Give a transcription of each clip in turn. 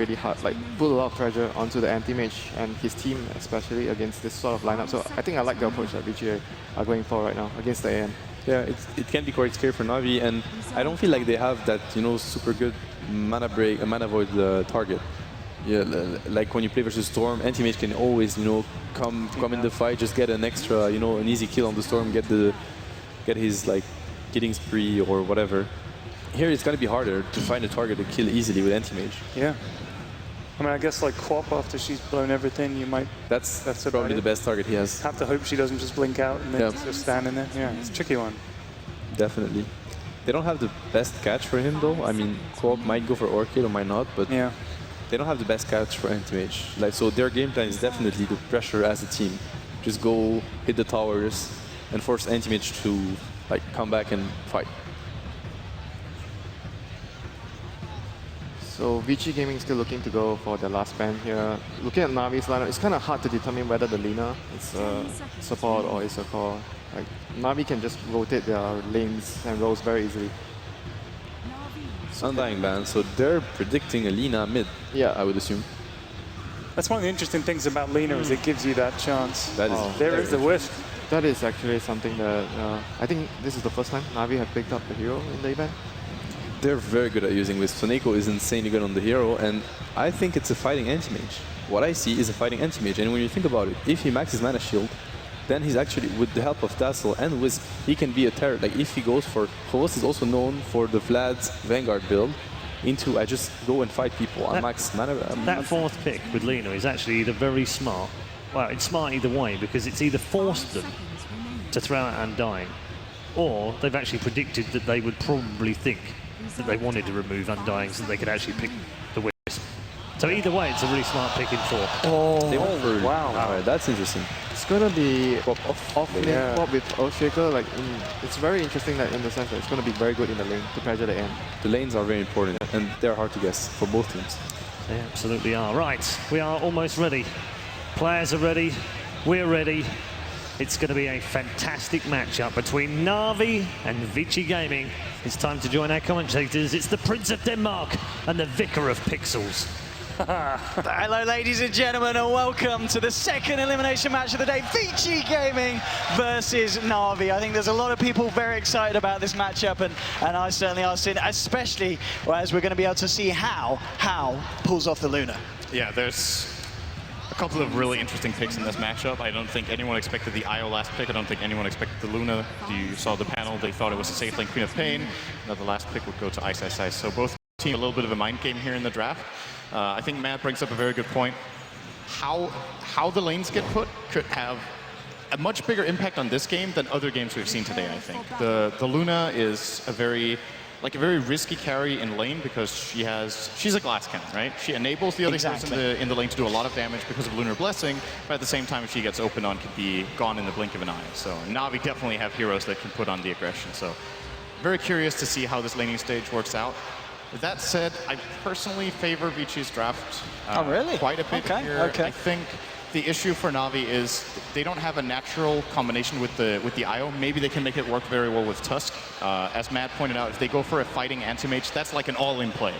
really hard, like put a lot of pressure onto the anti-mage and his team, especially against this sort of lineup. So I think I like the approach that Vici are going for right now against the AN. Yeah, it can be quite scary for Na'Vi, and I don't feel like they have that, you know, super good mana break, mana void target. Yeah, like when you play versus Storm, anti-mage can always, you know, come in the fight, just get an extra, you know, an easy kill on the Storm, get his like killing spree or whatever. Here it's gonna be harder to find a target to kill easily with anti-mage. Yeah. I mean, I guess like Quap, after she's blown everything, you might... That's probably the best target he has. Have to hope she doesn't just blink out and then just stand in there. Yeah, it's a tricky one. Definitely. They don't have the best catch for him though. I mean, Quap might go for Orchid or might not, but yeah, they don't have the best catch for anti-mage. Like, so their game plan is definitely the pressure as a team. Just go hit the towers and force anti-mage to like come back and fight. So Vici Gaming is still looking to go for the last ban here. Looking at Na'Vi's lineup, it's kind of hard to determine whether the Lina is a support or is a core. Like Na'Vi can just rotate their lanes and roles very easily. Undying ban, so they're predicting a Lina mid. Yeah, I would assume. That's one of the interesting things about Lina is it gives you that chance. That is there is the wisp. That is actually something that I think this is the first time Na'Vi have picked up the hero in the event. They're very good at using Wisp. Soneko is insanely good on the hero, and I think it's a fighting anti-mage. What I see is a fighting anti-mage, and when you think about it, if he maxes mana shield, then he's actually, with the help of Tassel and Wisp, he can be a terror. Like if he goes for, Hovos is also known for the Vlad's Vanguard build, into I just go and fight people on max mana. That fourth pick with Lina is actually either very smart, well, it's smart either way, because it's either forced them to throw out Undying, or they've actually predicted that they would probably think that they wanted to remove Undying so they could actually pick the Wisp. So either way, it's a really smart pick in 4. Oh, they went for, wow. Alright, that's interesting. It's gonna be off lane yeah. with Earthshaker. Like it's very interesting that in the sense that it's gonna be very good in the lane to pressure the end. The lanes are very important, and they're hard to guess for both teams. They absolutely are. Right, we are almost ready. Players are ready. We're ready. It's going to be a fantastic matchup between Na'Vi and Vici Gaming. It's time to join our commentators. It's the Prince of Denmark and the Vicar of Pixels. Hello, ladies and gentlemen, and welcome to the second elimination match of the day, Vici Gaming versus Na'Vi. I think there's a lot of people very excited about this matchup, and I certainly are, especially as we're going to be able to see how pulls off the Luna. Yeah, there's a couple of really interesting picks in this matchup. I don't think anyone expected the IO last pick. I don't think anyone expected the Luna. You saw the panel, they thought it was a safe lane Queen of Pain. That the last pick would go to Ice Ice Ice. So both teams a little bit of a mind game here in the draft. I think Matt brings up a very good point. How the lanes get put could have a much bigger impact on this game than other games we've seen today, I think. The Luna is a very risky carry in lane because she's a glass cannon, right? She enables the other heroes in the lane to do a lot of damage because of Lunar Blessing, but at the same time, if she gets open on, can be gone in the blink of an eye. So Na'Vi definitely have heroes that can put on the aggression. So very curious to see how this laning stage works out. With that said, I personally favor Vici's draft quite a bit here. I think the issue for Na'Vi is they don't have a natural combination with the IO. Maybe they can make it work very well with Tusk. As Matt pointed out, if they go for a fighting anti-mage, that's like an all-in play.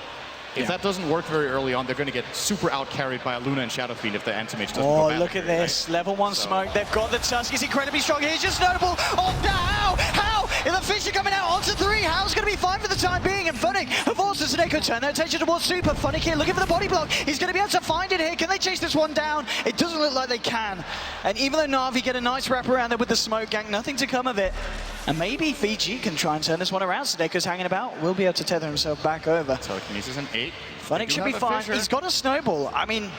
If that doesn't work very early on, they're going to get super out-carried by a Luna and Shadow Fiend if the anti-mage doesn't go back. Oh, look at this. Right? Level 1 smoke. They've got the Tusk. He's incredibly strong. He's just notable. Oh, how? If the fish are coming out onto 3, how's going to be fine for the time being? And Funny, of course, the Soneko turn their attention towards Super. Funny here looking for the body block. He's going to be able to find it here. Can they chase this one down? It doesn't look like they can. And even though Na'Vi get a nice wrap around there with the smoke gang, nothing to come of it. And maybe Vici can try and turn this one around. Soneko's hanging about. Will be able to tether himself back over. Telekinesis an 8. Funny should be fine. He's got a snowball. I mean...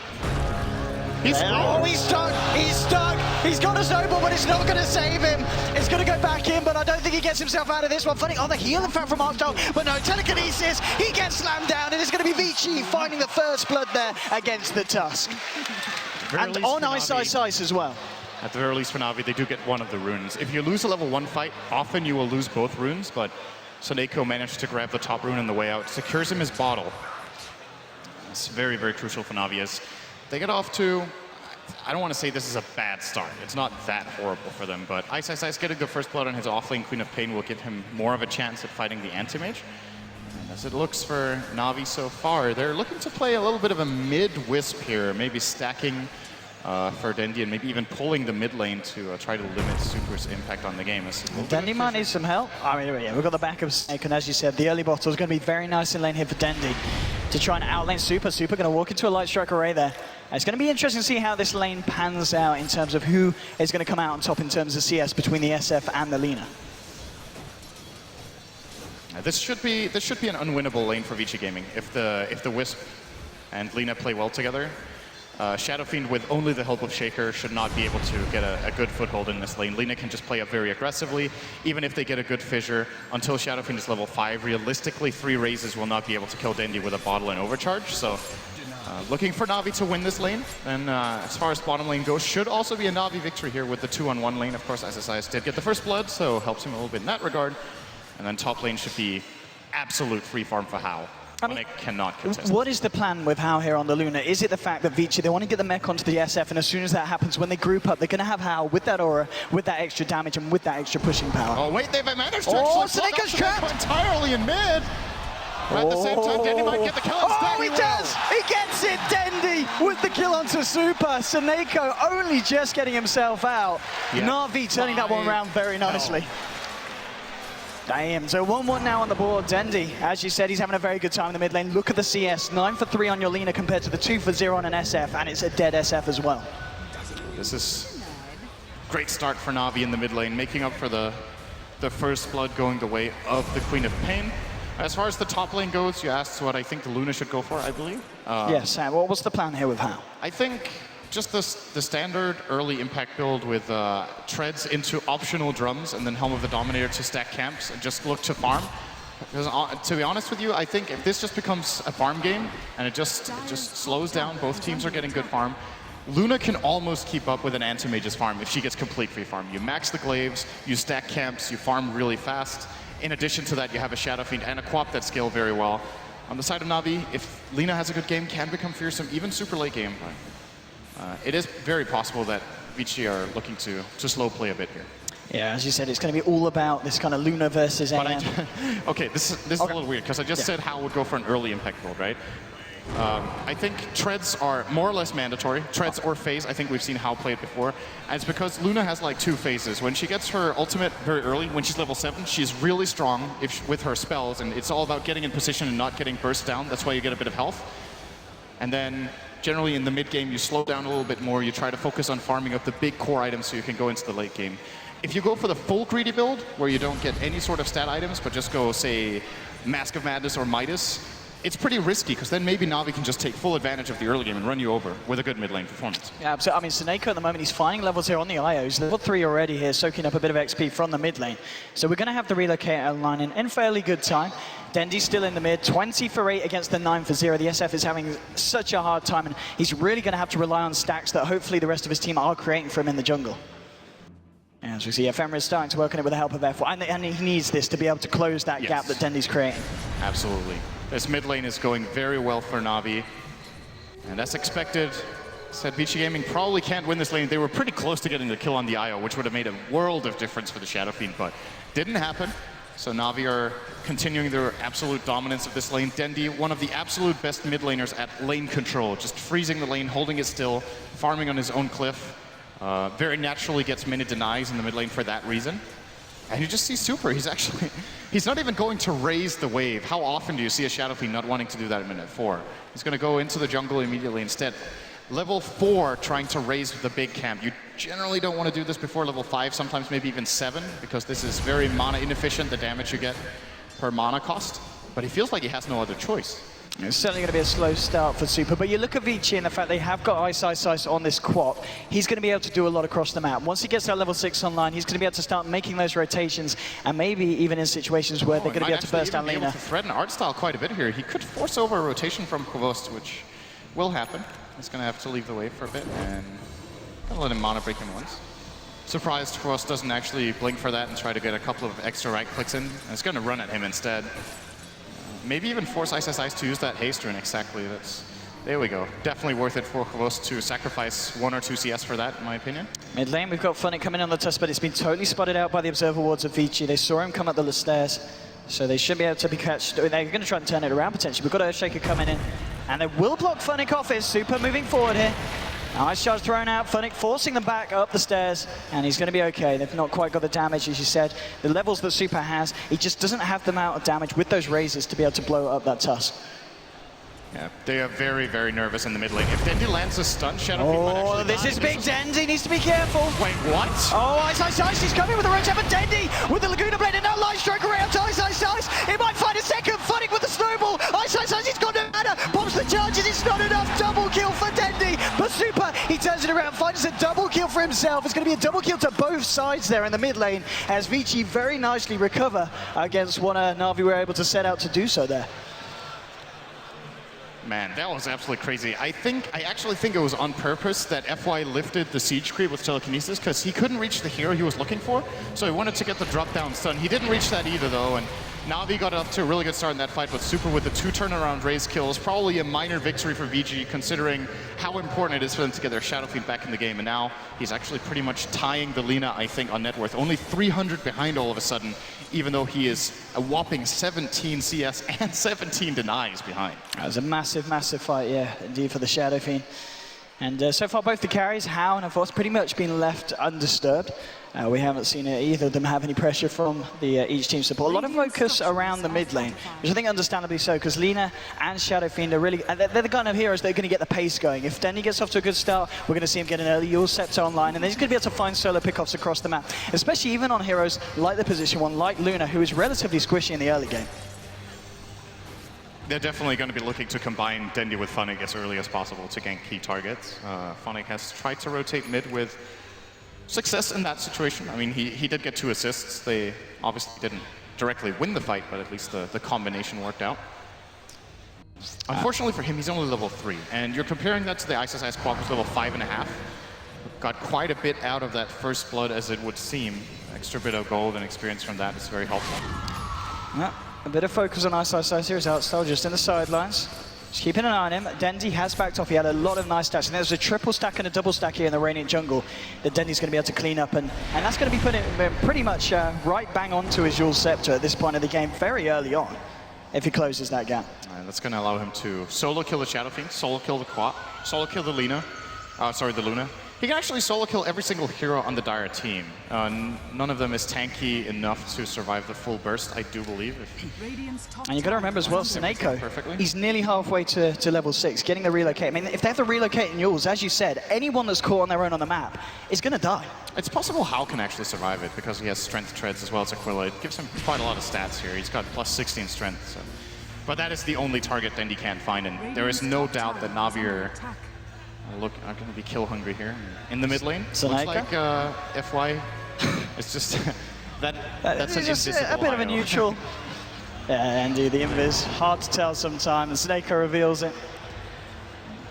he's stuck. He's stuck. He's got a snowball, but it's not going to save him. It's going to go back in, but I don't think he gets himself out of this one. Funny on the heel, in fact, from Archdale, but no, telekinesis. He gets slammed down, and it's going to be Vici finding the first blood there against the Tusk. And on Ice as well. At the very least for Na'Vi, they do get one of the runes. If you lose a level 1 fight, often you will lose both runes, but Soneko managed to grab the top rune on the way out, secures him his bottle. It's very, very crucial for Na'Vi as they get off to, I don't want to say this is a bad start. It's not that horrible for them, but Ice Ice Ice getting the first blood on his offlane Queen of Pain will give him more of a chance at fighting the anti-mage. As it looks for Na'Vi so far, they're looking to play a little bit of a mid-wisp here, maybe stacking for Dendi and maybe even pulling the mid lane to try to limit Super's impact on the game. Dendi might need some help. I mean, yeah, we've got the back of Snake, and as you said, the early bottle is going to be very nice in lane here for Dendi to try and outlane Super. Super going to walk into a light strike array there. And it's going to be interesting to see how this lane pans out in terms of who is going to come out on top in terms of CS between the SF and the Lina. This should be an unwinnable lane for Vici Gaming if the Wisp and Lina play well together. Shadow Fiend, with only the help of Shaker, should not be able to get a good foothold in this lane. Lina can just play up very aggressively, even if they get a good fissure. Until Shadow Fiend is level 5, realistically, 3 raises will not be able to kill Dendi with a bottle and overcharge. So, looking for Na'Vi to win this lane. And as far as bottom lane goes, should also be a Na'Vi victory here with the 2-on-1 lane. Of course, SSIS did get the first blood, so helps him a little bit in that regard. And then top lane should be absolute free farm for Hao. I mean, cannot contest. What is the plan with Hao here on the Luna? Is it the fact that Vici, they want to get the mech onto the SF, and as soon as that happens, when they group up, they're going to have Hao with that aura, with that extra damage, and with that extra pushing power? Oh, wait, they've managed to Seneca's trapped! Entirely in mid! But at the same time, Dendi might get the kill instead. Oh, he does! He gets it, Dendi, with the kill onto Super. Seneko only just getting himself out. Yeah. Na'Vi turning that one around very nicely. Damn, so 1-1 now on the board. Dendi, as you said, he's having a very good time in the mid lane. Look at the CS, 9 for 3 on your Lina compared to the 2 for 0 on an SF, and it's a dead SF as well. This is great start for Na'Vi in the mid lane, making up for the first blood going the way of the Queen of Pain. As far as the top lane goes, you asked what I think the Luna should go for, I believe. Yes, Sam, what's the plan here with Hao? I think just the standard early impact build with treads into optional drums and then Helm of the Dominator to stack camps and just look to farm. Because to be honest with you, I think if this just becomes a farm game and it just slows down, both teams are getting good farm, Luna can almost keep up with an Anti-Mage's farm if she gets complete free farm. You max the glaives, you stack camps, you farm really fast. In addition to that, you have a Shadow Fiend and a Quap that scale very well. On the side of Na'Vi, if Lina has a good game, can become fearsome, even super late game. It is very possible that Vici are looking to slow play a bit here. Yeah, as you said, it's going to be all about this kind of Luna versus AM. Okay, this is a little weird, because I just said Hao would go for an early impact build, right? I think treads are more or less mandatory. Treads or phase, I think we've seen Hao play it before. And it's because Luna has like 2 phases. When she gets her ultimate very early, when she's level 7, she's really strong with her spells, and it's all about getting in position and not getting burst down. That's why you get a bit of health. And then generally in the mid game, you slow down a little bit more. You try to focus on farming up the big core items so you can go into the late game. If you go for the full greedy build, where you don't get any sort of stat items, but just go, say, Mask of Madness or Midas, it's pretty risky, because then maybe Na'Vi can just take full advantage of the early game and run you over with a good mid lane performance. Yeah, absolutely. I mean, Seneko at the moment, he's finding levels here on the IO. He's level 3 already here, soaking up a bit of XP from the mid lane. So we're going to have the relocator line in fairly good time. Dendi's still in the mid, 20 for 8 against the 9 for 0. The SF is having such a hard time, and he's really going to have to rely on stacks that hopefully the rest of his team are creating for him in the jungle. As we see, Ephemera is starting to work on it with the help of F1, and he needs this to be able to close that gap that Dendi's creating. Absolutely. This mid lane is going very well for Na'Vi, and as expected, said Vici Gaming probably can't win this lane. They were pretty close to getting the kill on the IO, which would have made a world of difference for the Shadow Fiend, but didn't happen. So Na'Vi are continuing their absolute dominance of this lane. Dendi, one of the absolute best mid laners at lane control, just freezing the lane, holding it still, farming on his own cliff. Very naturally gets minute denies in the mid lane for that reason. And you just see Super, he's not even going to raise the wave. How often do you see a Shadow Fiend not wanting to do that in minute 4? He's going to go into the jungle immediately instead. Level 4, trying to raise the big camp. You generally don't want to do this before level 5, sometimes maybe even 7, because this is very mana inefficient, the damage you get per mana cost. But he feels like he has no other choice. It's certainly going to be a slow start for Super, but you look at Vici and the fact they have got Ice on this Quap, he's going to be able to do a lot across the map. Once he gets that level 6 online, he's going to be able to start making those rotations, and maybe even in situations where they're going to be able to burst down Lina. He might actually be able to threaten art style quite a bit here. He could force over a rotation from Kovost, which will happen. He's going to have to leave the wave for a bit, and going to let him mana break him once. Surprised Kovost doesn't actually blink for that and try to get a couple of extra right clicks in, and it's going to run at him instead. Maybe even force Ice to use that haste rune exactly. There we go. Definitely worth it for Kovost to sacrifice 1 or 2 CS for that, in my opinion. Mid lane, we've got Funnick coming on the tusk, but it's been totally spotted out by the observer wards of Vici. They saw him come up the stairs. So they should be able to be catched. They're going to try and turn it around potentially. We've got Earthshaker coming in. And they will block Funnick off his Super moving forward here. Ice Charge thrown out, Funnick forcing them back up the stairs, and he's going to be okay. They've not quite got the damage, as you said. The levels that Super has, he just doesn't have the amount of damage with those razors to be able to blow up that Tusk. Yeah, they are very, very nervous in the mid lane. If Dendi lands a stun, Shadow Fiend might actually this die. is big Dendi, needs to be careful. Wait, what? Oh, Ice, he's coming with the range up, and Dendi with the Laguna Blade, and now Light Strike around to Ice. He might find a second, Funnick with the snowball. Ice, he's got no mana, pops the charges, it's not enough. Double kill for Dendi, but Super, he turns it around, finds a double kill for himself. It's going to be a double kill to both sides there in the mid lane, as Vici very nicely recover against what Na'Vi were able to set out to do so there. Man, that was absolutely crazy. I actually think it was on purpose that FY lifted the siege creep with telekinesis, because he couldn't reach the hero he was looking for, so he wanted to get the drop down stun. He didn't reach that either though, and Na'Vi got off to a really good start in that fight with Super with the 2 turnaround raise kills. Probably a minor victory for VG, considering how important it is for them to get their Shadow Fiend back in the game. And now he's actually pretty much tying the Lina, I think, on net worth. Only 300 behind all of a sudden, even though he is a whopping 17 CS and 17 denies behind. That was a massive, massive fight, yeah, indeed, for the Shadow Fiend. And so far, both the carries, Hao and Force, pretty much been left undisturbed. We haven't seen either of them have any pressure from the each team support. A lot of focus around the mid lane, which I think understandably so, because Lina and Shadow Fiend are really, they're the kind of heroes that are going to get the pace going. If Dendi gets off to a good start, we're going to see him get an early Yule Scepter online, and then he's going to be able to find solo pickoffs across the map, especially even on heroes like the position one, like Luna, who is relatively squishy in the early game. They're definitely going to be looking to combine Dendi with Funnick as early as possible to gank key targets. Funnick has tried to rotate mid with success in that situation. I mean, he did get 2 assists. They obviously didn't directly win the fight, but at least the combination worked out. Unfortunately for him, he's only level 3, and you're comparing that to the Ice Quap, who's level 5.5. Got quite a bit out of that first blood, as it would seem. Extra bit of gold and experience from that is very helpful. Yeah. A bit of focus on Ice here as Outstar just in the sidelines. Just keeping an eye on him. Dendi has backed off. He had a lot of nice stacks. And there's a triple stack and a double stack here in the Radiant jungle that Dendi's going to be able to clean up. And that's going to be putting pretty much right bang onto his Yule Scepter at this point of the game, very early on, if he closes that gap. That's going to allow him to solo kill the Shadow Fiend, solo kill the Quap, solo kill the Lina. The Luna. He can actually solo kill every single hero on the Dire team. None of them is tanky enough to survive the full burst, I do believe. And you've got to remember as well, Seneko, he's nearly halfway to level 6, getting the relocate. I mean, if they have to relocate in Yules, as you said, anyone that's caught on their own on the map is going to die. It's possible Hao can actually survive it, because he has strength treads as well as Aquila. It gives him quite a lot of stats here. He's got plus 16 strength. So. But that is the only target Dendi can't find, and there is no doubt that Na'Vi are going to be kill hungry here in the mid lane. Looks like FY. It's just that's an invisible a bit of a neutral. Yeah, indeed, the invis. Hard to tell sometimes. Snako reveals it.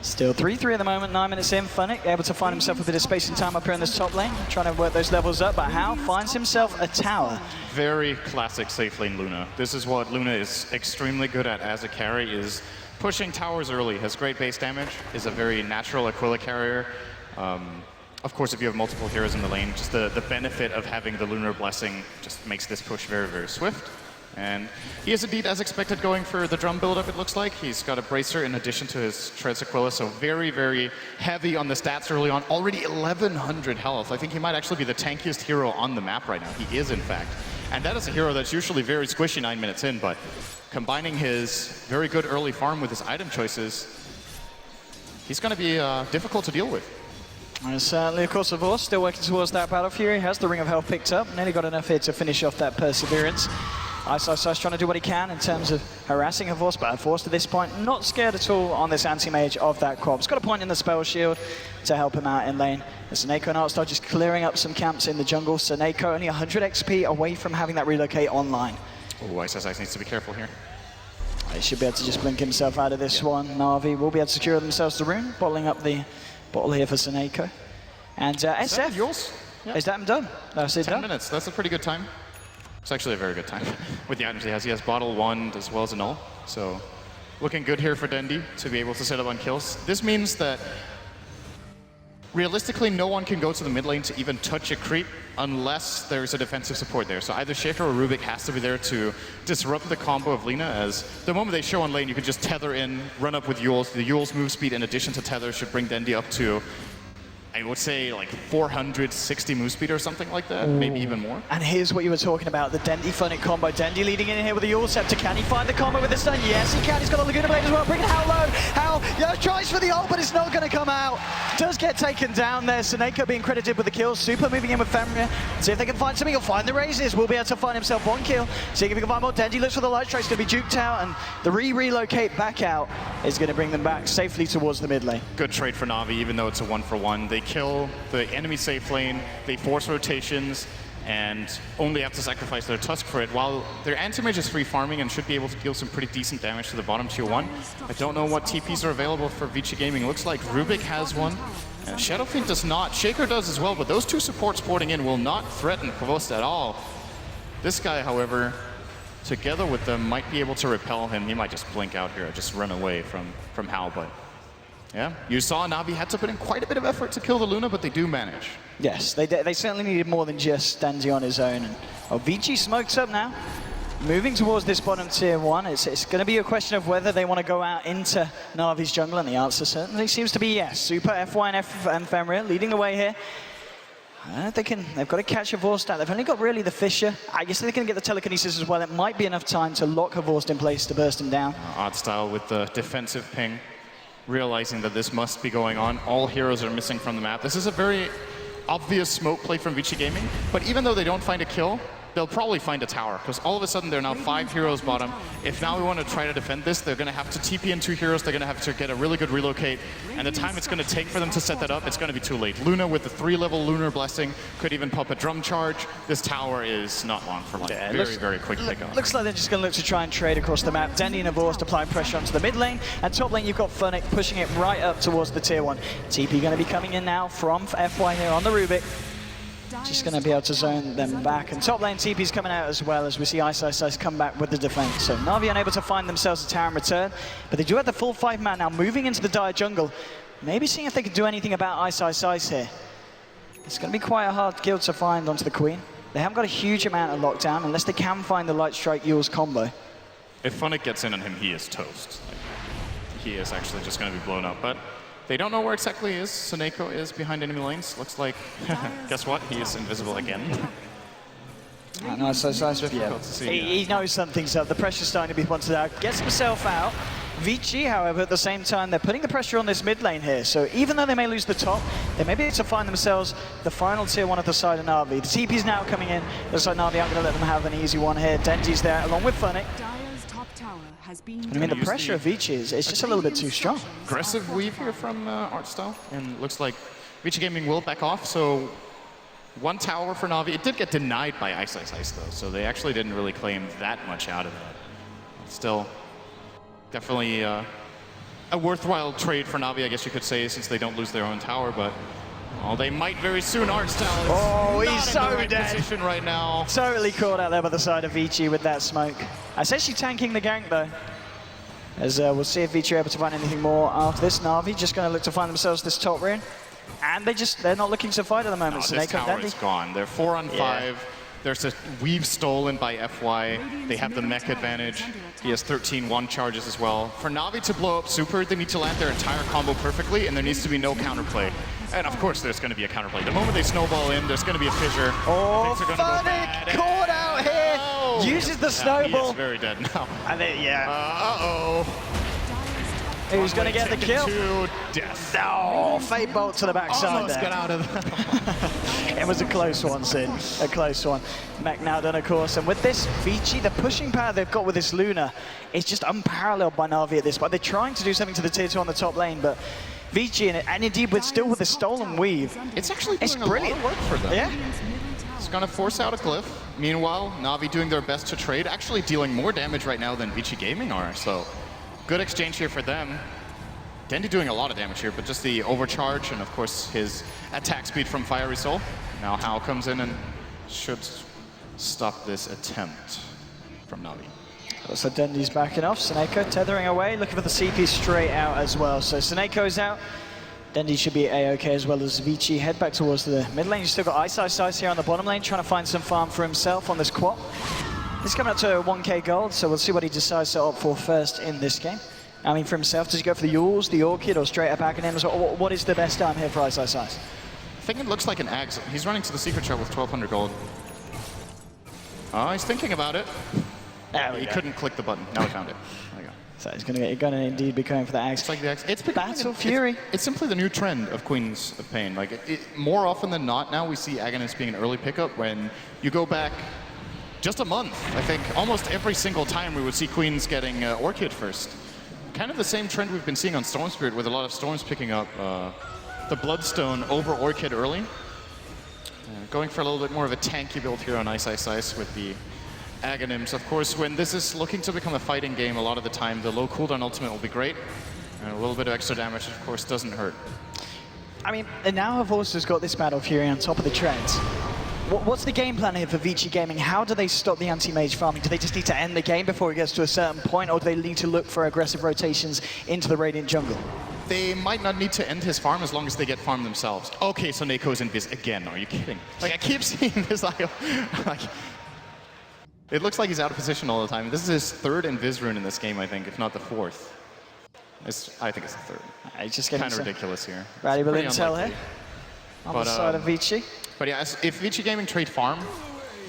Still 3-3 at the moment, 9 minutes in. Funnick able to find himself a bit of space and time up here in this top lane, trying to work those levels up, but Hao finds himself a tower. Very classic safe lane Luna. This is what Luna is extremely good at as a carry, is pushing towers early. Has great base damage, is a very natural Aquila carrier. Of course, if you have multiple heroes in the lane, just the benefit of having the Lunar Blessing just makes this push very, very swift. And he is indeed, as expected, going for the drum build-up, it looks like. He's got a Bracer in addition to his Treads Aquila, so very, very heavy on the stats early on. Already 1,100 health. I think he might actually be the tankiest hero on the map right now. He is, in fact. And that is a hero that's usually very squishy 9 minutes in, but combining his very good early farm with his item choices, he's going to be difficult to deal with. And certainly, of course, Vorce still working towards that Battle Fury. Has the Ring of Health picked up. Nearly got enough here to finish off that Perseverance. Ice trying to do what he can in terms of harassing Vorce, but Vorce to this point not scared at all on this anti-mage of that Quap. He's got a point in the spell shield to help him out in lane. Seneko and Outstar just clearing up some camps in the jungle. Seneko only 100 XP away from having that relocate online. Oh, Ice needs to be careful here. He should be able to just blink himself out of this one. Na'Vi will be able to secure themselves the rune, bottling up the bottle here for Seneko. And SF, is that done? That's it 10 done. minutes, that's a pretty good time. It's actually a very good time with the items he has. He has Bottle, Wand, as well as a Null. So looking good here for Dendi to be able to set up on kills. This means that realistically, no one can go to the mid lane to even touch a creep unless there's a defensive support there. So either Shaker or Rubik has to be there to disrupt the combo of Lina, as the moment they show on lane, you can just tether in, run up with Yules. The Yules move speed in addition to tether should bring Dendi up to, I would say, like 460 move speed or something like that, maybe even more. And here's what you were talking about, the Dendi Funnick combo. Dendi leading in here with the Yule Scepter. Can he find the combo with the stun? Yes, he can. He's got a Laguna Blade as well. Bringing Hal low. Hal, yeah, tries for the ult, but it's not going to come out. Does get taken down there. Seneko being credited with the kill. Super moving in with Fenrir. See if they can find something. He'll find the raises. Will be able to find himself one kill. See if he can find more. Dendi looks for the light strike. It's going to be juked out, and the relocate back out is going to bring them back safely towards the mid lane. Good trade for Na'Vi, even though it's a 1-for-1. They kill the enemy safe lane, they force rotations, and only have to sacrifice their Tusk for it, while their anti-mage is free farming and should be able to deal some pretty decent damage to the bottom tier 1. I don't know what TPs are available for Vici Gaming. Looks like Rubik has one. Shadowfiend does not. Shaker does as well, but those two supports porting in will not threaten Provost at all. This guy, however, together with them, might be able to repel him. He might just blink out here, just run away from Hal, but yeah, you saw Na'Vi had to put in quite a bit of effort to kill the Luna, but they do manage. Yes, they certainly needed more than just Dendi on his own. And Vici smokes up now, moving towards this bottom tier 1. It's going to be a question of whether they want to go out into Na'Vi's jungle, and the answer certainly seems to be yes. Super, FY and Fenrir leading the way here. They've got to catch a Vorst out. They've only got really the Fissure. I guess they can get the telekinesis as well. It might be enough time to lock a Vorst in place to burst him down. Odd style with the defensive ping. Realizing that this must be going on. All heroes are missing from the map. This is a very obvious smoke play from Vici Gaming, but even though they don't find a kill, they'll probably find a tower, because all of a sudden they're now 5 heroes bottom. If now we want to try to defend this, they're going to have to TP in 2 heroes, they're going to have to get a really good relocate, and the time it's going to take for them to set that up, it's going to be too late. Luna with the 3-level Lunar Blessing could even pop a drum charge. This tower is not long for life. Yeah, very quick pickup. Looks like they're just going to look to try and trade across the map. Dendi and Vorst applying pressure onto the mid lane, and top lane you've got Funnick pushing it right up towards the tier 1. TP going to be coming in now from FY here on the Rubik. Just going to be able to zone them back. And top lane TP's coming out as well, as we see Ice come back with the defense. So Na'Vi unable to find themselves a tower in return, but they do have the full 5-man now moving into the dire jungle. Maybe seeing if they can do anything about Ice here. It's going to be quite a hard kill to find onto the Queen. They haven't got a huge amount of lockdown unless they can find the Light Strike Yules combo. If Funnick gets in on him, he is toast. Like, he is actually just going to be blown up. But they don't know where exactly he is. Seneko is behind enemy lanes. Looks like, guess what? He is invisible again. No, so Difficult to see, he knows something's up. The pressure's starting to be wanted out. Gets himself out. Vici, however, at the same time, they're putting the pressure on this mid lane here. So even though they may lose the top, they may be able to find themselves the final tier 1 at the side of Na'Vi. The TP's now coming in. Looks like Na'Vi aren't going to let them have an easy one here. Dendi's there along with Funnick. I mean, the pressure of Vici is just a little bit too strong. Aggressive weave here from Artstyle, and looks like Vici Gaming will back off, so 1 tower for Na'Vi. It did get denied by Ice though, so they actually didn't really claim that much out of that. Still, definitely a worthwhile trade for Na'Vi, I guess you could say, since they don't lose their own tower, but they might very soon. Artstyle is he's so in the right dead. position right now. Totally caught out there by the side of Vici with that smoke. I say she's tanking the gank though. As we'll see if Vici are able to find anything more after this. Na'Vi just going to look to find themselves this top rune. And they're not looking to fight at the moment. No, this tower is gone. They're 4 on 5. Yeah. There's a weave stolen by FY. They have the mech advantage. He has 13 1 charges as well. For Na'Vi to blow up super, they need to land their entire combo perfectly, and there needs to be no counterplay. And of course there's going to be a counterplay. The moment they snowball in, there's going to be a fissure. Oh, Funnick caught out here. Oh. Uses the snowball. He is very dead now. And then, yeah. Uh-oh. Who's going to get the kill? To death. Oh, Fate Bolt to the backside Almost there. got out of that. It was a close one, Sid. A close one. Mech now done, of course. And with this Vici, the pushing power they've got with this Luna is just unparalleled by Na'Vi at this point. They're trying to do something to the tier 2 on the top lane, but Vici, and indeed still with the stolen weave. It's actually doing brilliant. a lot of work for them. Yeah. It's going to force out a glyph. Meanwhile, Na'Vi doing their best to trade, actually dealing more damage right now than Vici Gaming are. So good exchange here for them. Dendi doing a lot of damage here, but just the overcharge and of course his attack speed from Fiery Soul. Now Hal comes in and should stop this attempt from Na'Vi. So Dendi's backing off. Seneko tethering away, looking for the CP straight out as well. So Seneko's out. Dendi should be A-OK as well as Vici. Head back towards the mid lane. You've still got Ice here on the bottom lane, trying to find some farm for himself on this quad. He's coming up to 1k gold, so we'll see what he decides to opt for first in this game. I mean, for himself, does he go for the Yules, the Orchid, or straight up Aghanim's? What is the best time here for Ice? I think it looks like an Ags. He's running to the secret shop with 1,200 gold. Oh, he's thinking about it. He couldn't click the button. Now he found it. There you go. So he's going to indeed be going for the Ags. It's like the Ags. It's Battle Fury. It's simply the new trend of Queens of Pain. Like more often than not, now we see Aghanim's being an early pickup. When you go back just a month, I think almost every single time we would see Queens getting Orchid first. Kind of the same trend we've been seeing on Storm Spirit, with a lot of Storms picking up the Bloodstone over Orchid early. Going for a little bit more of a tanky build here on Ice with the Aghanims. Of course, when this is looking to become a fighting game, a lot of the time the low cooldown ultimate will be great, and a little bit of extra damage, of course, doesn't hurt. I mean, and now have also got this Battle Fury on top of the treads. What's the game plan here for Vici Gaming? How do they stop the anti-mage farming? Do they just need to end the game before it gets to a certain point, or do they need to look for aggressive rotations into the Radiant jungle? They might not need to end his farm as long as they get farmed themselves. Okay, so Neko's invis again. Are you kidding? Like, I keep seeing this IO. Like, it looks like he's out of position all the time. This is his third invis rune in this game, I think, if not the fourth. I think it's the third. He's just getting kind of ridiculous here. Rally with Intel here on the side of Vici. But yeah, if Vici Gaming trade farm,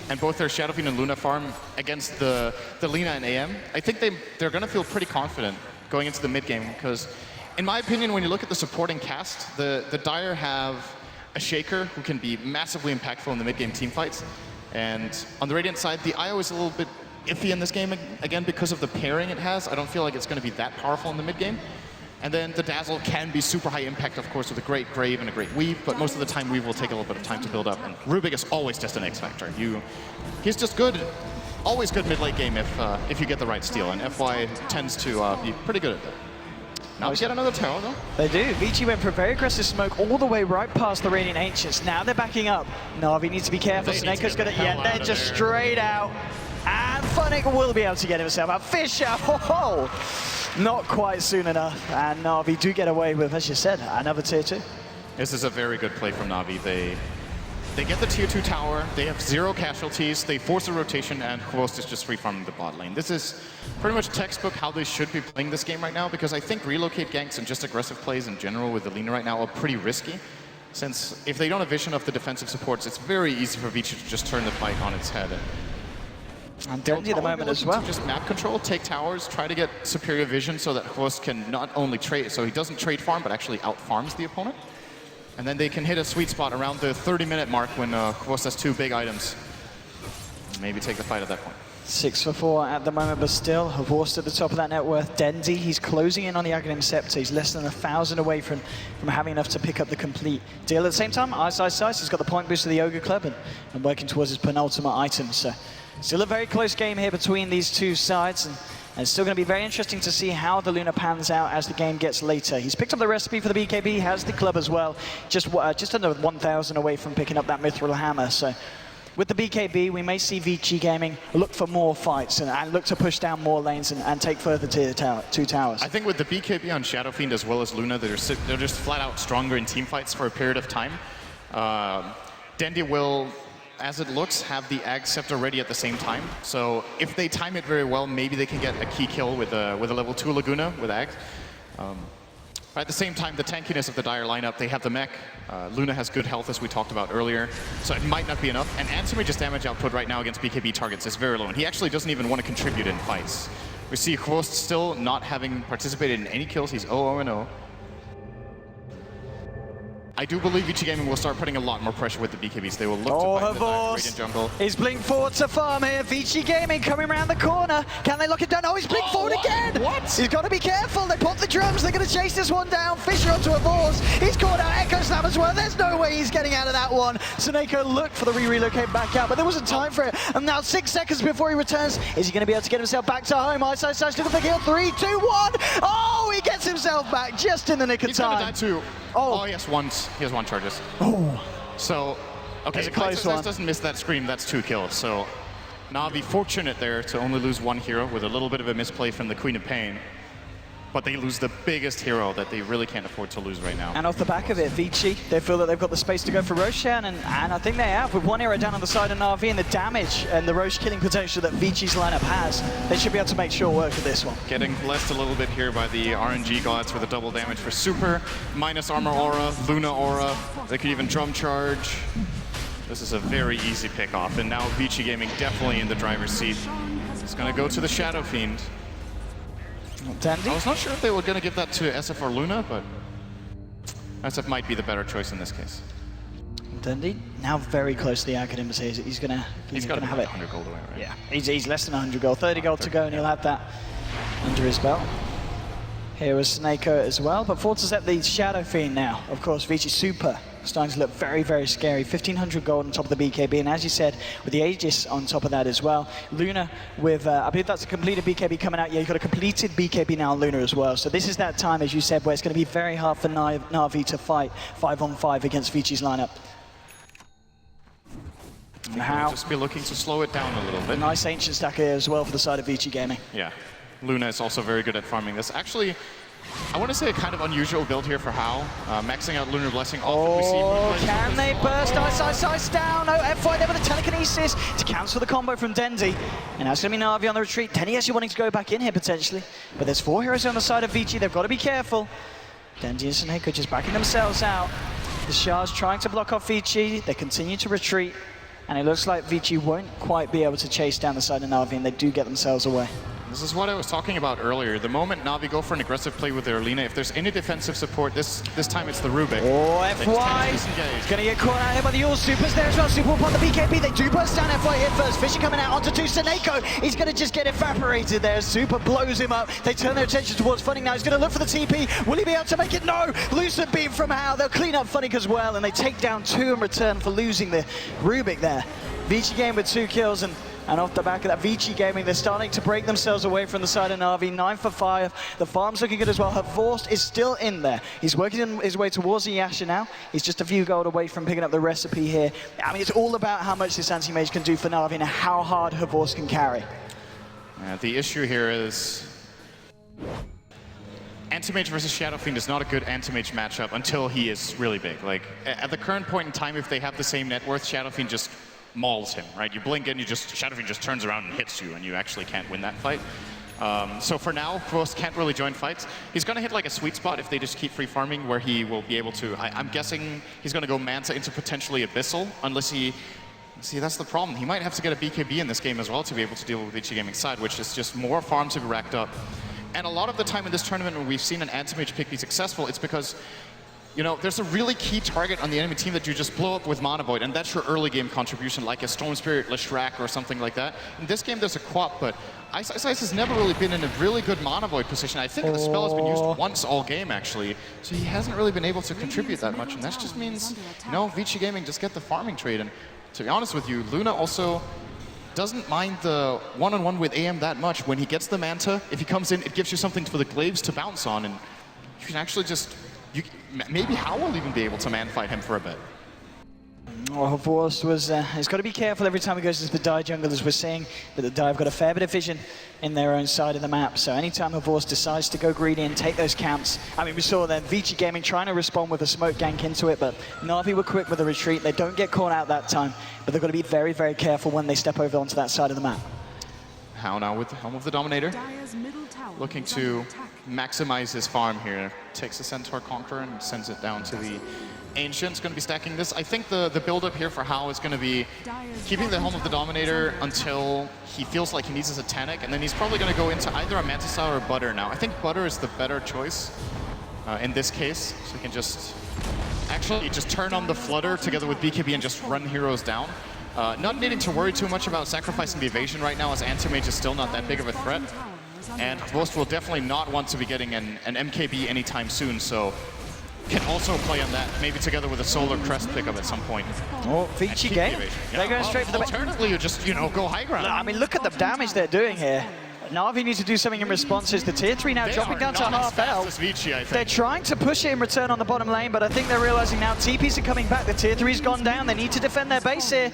and both their Shadow Fiend and Luna farm against the Lina and AM, I think they're going to feel pretty confident going into the mid game, because in my opinion, when you look at the supporting cast, the Dire have a Shaker who can be massively impactful in the mid game team fights. And on the Radiant side, the IO is a little bit iffy in this game, again, because of the pairing it has. I don't feel like it's going to be that powerful in the mid game. And then the Dazzle can be super high impact, of course, with a great Grave and a great Weave, but most of the time Weave will take a little bit of time to build up. And Rubik is always just an X factor. He's just good, always good mid-late game if you get the right steal, and FY tends to be pretty good at that. Now we get another tower, though. They do. Vici went for a very aggressive smoke all the way right past the Radiant Ancients. Now they're backing up. Na'Vi needs to be careful. Snake's going to, they're just straight out. And Funnick will be able to get himself out. Fish out. Ho-ho! Not quite soon enough. And Na'Vi do get away with, as you said, another tier 2. This is a very good play from Na'Vi. They get the tier 2 tower, they have 0 casualties, they force a rotation, and Hvost is just free farming the bot lane. This is pretty much textbook how they should be playing this game right now, because I think relocate ganks and just aggressive plays in general with the Lina right now are pretty risky, since if they don't have vision of the defensive supports, it's very easy for Vici to just turn the fight on its head. And Dendi at the moment as well. Just map control, take towers, try to get superior vision so that Hvost can not only trade, so he doesn't trade farm, but actually out farms the opponent. And then they can hit a sweet spot around the 30-minute mark when Hvost has 2 big items. Maybe take the fight at that point. 6 for 4 at the moment, but still, Hvost at the top of that net worth. Dendi, he's closing in on the Aghanim Scepter. He's less than 1,000 away from having enough to pick up the complete deal. At the same time, Ice, he's got the point boost of the Ogre Club and working towards his penultimate item. So still a very close game here between these two sides. And it's still going to be very interesting to see how the Luna pans out as the game gets later. He's picked up the recipe for the BKB, has the club as well. Just under 1,000 away from picking up that Mithril Hammer. So with the BKB, we may see Vici Gaming look for more fights and look to push down more lanes and take further tier 2 towers. I think with the BKB on Shadow Fiend as well as Luna, they're just flat out stronger in team fights for a period of time. Dendi will, as it looks, have the Ag Scepter ready at the same time. So if they time it very well, maybe they can get a key kill with a level 2 Laguna with Ag. But at the same time, the tankiness of the Dire lineup, they have the mech. Luna has good health, as we talked about earlier, so it might not be enough. And Ansemage's damage output right now against BKB targets is very low, and he actually doesn't even want to contribute in fights. We see Hvost still not having participated in any kills. He's 0-0-0. I do believe Vici Gaming will start putting a lot more pressure with the BKBs. They will look to fight the Radiant jungle. He's blink forward to farm here. Vici Gaming coming around the corner. Can they lock it down? Oh, he's blink forward again. What? He's got to be careful. They pop the drums. They're going to chase this one down. Fisher onto a Vorce. He's caught out Echo Slam as well. There's no way he's getting out of that one. Soneko looked for the relocate back out, but there wasn't time for it. And now 6 seconds before he returns. Is he going to be able to get himself back to home? Ice looking for the kill. 3, 2, 1. Oh, he gets himself back just in the nick of time. He's going to die too. Oh, he has 1 charges. Oh. So, okay, That's a close one. doesn't miss that scream, that's 2 kills. So, Na'Vi fortunate there to only lose 1 hero with a little bit of a misplay from the Queen of Pain. but they lose the biggest hero that they really can't afford to lose right now. And off the back of it, Vici, they feel that they've got the space to go for Roshan, and I think they have. With one hero down on the side of Na'Vi and the damage and the Roche killing potential that Vici's lineup has, they should be able to make sure work of this one. Getting blessed a little bit here by the RNG gods with a double damage for Super, minus armor aura, Luna aura, they could even drum charge. This is a very easy pick off, and now Vici Gaming definitely in the driver's seat. It's gonna go to the Shadow Fiend. Dandy? I was not sure if they were going to give that to SF or Luna, but SF might be the better choice in this case. Dandy now very close to the Academy. He's gonna have it. 100 gold away, right? Yeah, he's less than 100 gold, 30 gold to go, and he'll have that under his belt. Here was Snako as well, but Forza's at the Shadow Fiend now. Of course, Vici Super starting to look very, very scary. 1,500 gold on top of the BKB, and as you said, with the Aegis on top of that as well. Luna with, I believe that's a completed BKB coming out. Yeah, you've got a completed BKB now on Luna as well. So this is that time, as you said, where it's going to be very hard for Na'Vi to fight 5-on-5 against Vici's lineup. Now just be looking to slow it down a little bit. Nice Ancient stack here as well for the side of Vici Gaming. Yeah, Luna is also very good at farming this. Actually, I want to say a kind of unusual build here for Hao. Maxing out Lunar Blessing. Can they burst Ice down? No, F5 there with a telekinesis to cancel the combo from Dendi. And now it's going to be Na'Vi on the retreat. Dendi actually wanting to go back in here potentially. But there's 4 heroes on the side of Vici. They've got to be careful. Dendi and Snako just backing themselves out. The Shah's trying to block off Vici. They continue to retreat. And it looks like Vici won't quite be able to chase down the side of Na'Vi, and they do get themselves away. This is what I was talking about earlier. The moment Na'Vi go for an aggressive play with their Lina, if there's any defensive support, this time it's the Rubik. Oh, FY! He's going to get caught out here by the All Supers there as well. Super upon the BKB. They do burst down FY here first. Fisher coming out onto 2. Snako. He's going to just get evaporated there. Super blows him up. They turn their attention towards Funny now. He's going to look for the TP. Will he be able to make it? No! Lucid beam from Hao. They'll clean up Funny as well, and they take down 2 in return for losing the Rubik there. Vici Gaming with 2 kills, and off the back of that, Vici Gaming, they're starting to break themselves away from the side of Na'Vi. 9 for 5. The farm's looking good as well. Havorst is still in there. He's working his way towards the Yasha now. He's just a few gold away from picking up the recipe here. I mean, it's all about how much this anti-mage can do for Na'Vi and how hard Havorst can carry. The issue here is Anti-Mage versus Shadow Fiend is not a good Anti-Mage matchup until he is really big. Like, at the current point in time, if they have the same net worth, Shadow Fiend just mauls him, right? You blink and Shadow Fiend just turns around and hits you, and you actually can't win that fight. So for now, Frost can't really join fights. He's going to hit like a sweet spot if they just keep free farming, where he will be able to, I'm guessing he's going to go Manta into potentially Abyssal, unless he, see, that's the problem. He might have to get a BKB in this game as well to be able to deal with Vici Gaming's side, which is just more farms to be racked up. And a lot of the time in this tournament when we've seen an anti-mage pick be successful, it's because, you know, there's a really key target on the enemy team that you just blow up with Mana Void, and that's your early game contribution, like a Storm Spirit, Leshrac, or something like that. In this game, there's a Quap, but Ice has never really been in a really good Mana Void position. I think the spell has been used once all game, actually, so he hasn't really been able to contribute that much, and that just means, you know, Vici Gaming just get the farming trade. And to be honest with you, Luna also doesn't mind the one-on-one with AM that much. When he gets the Manta, if he comes in, it gives you something for the Glaives to bounce on, and you can actually just, maybe Hao will even be able to man-fight him for a bit. Well, Havorst was, he's got to be careful every time he goes to the Dai jungle, as we're seeing that the Dai have got a fair bit of vision in their own side of the map. So anytime Havorst decides to go greedy and take those camps, I mean, we saw then Vici Gaming trying to respond with a smoke gank into it, but Na'Vi were quick with the retreat. They don't get caught out that time, but they've got to be very, very careful when they step over onto that side of the map. Hao now with the Helm of the Dominator, looking to maximize his farm here. Takes the Centaur Conqueror and sends it down to the Ancient's going to be stacking this. I think the build-up here for Hao is going to be keeping the Helm of the Dominator until he feels like he needs his Satanic, and then he's probably going to go into either a Mantis or a Butter now. I think Butter is the better choice in this case, so he can just actually just turn on the Flutter together with BKB and just run heroes down. Not needing to worry too much about sacrificing the evasion right now, as Anti-Mage is still not that big of a threat. And Ghost will definitely not want to be getting an MKB anytime soon, so can also play on that, maybe together with a Solar Crest pickup at some point. Oh, Vici Gaming. They're going straight for the... Alternatively, you just, you know, go high ground. I mean, look at the damage they're doing here. Na'Vi need to do something in response. Is the tier 3 now They dropping are down to not as half fast health? as Vici, I They're think. trying to push it in return on the bottom lane, but I think they're realizing now TPs are coming back. The tier 3's gone down. They need to defend their base here.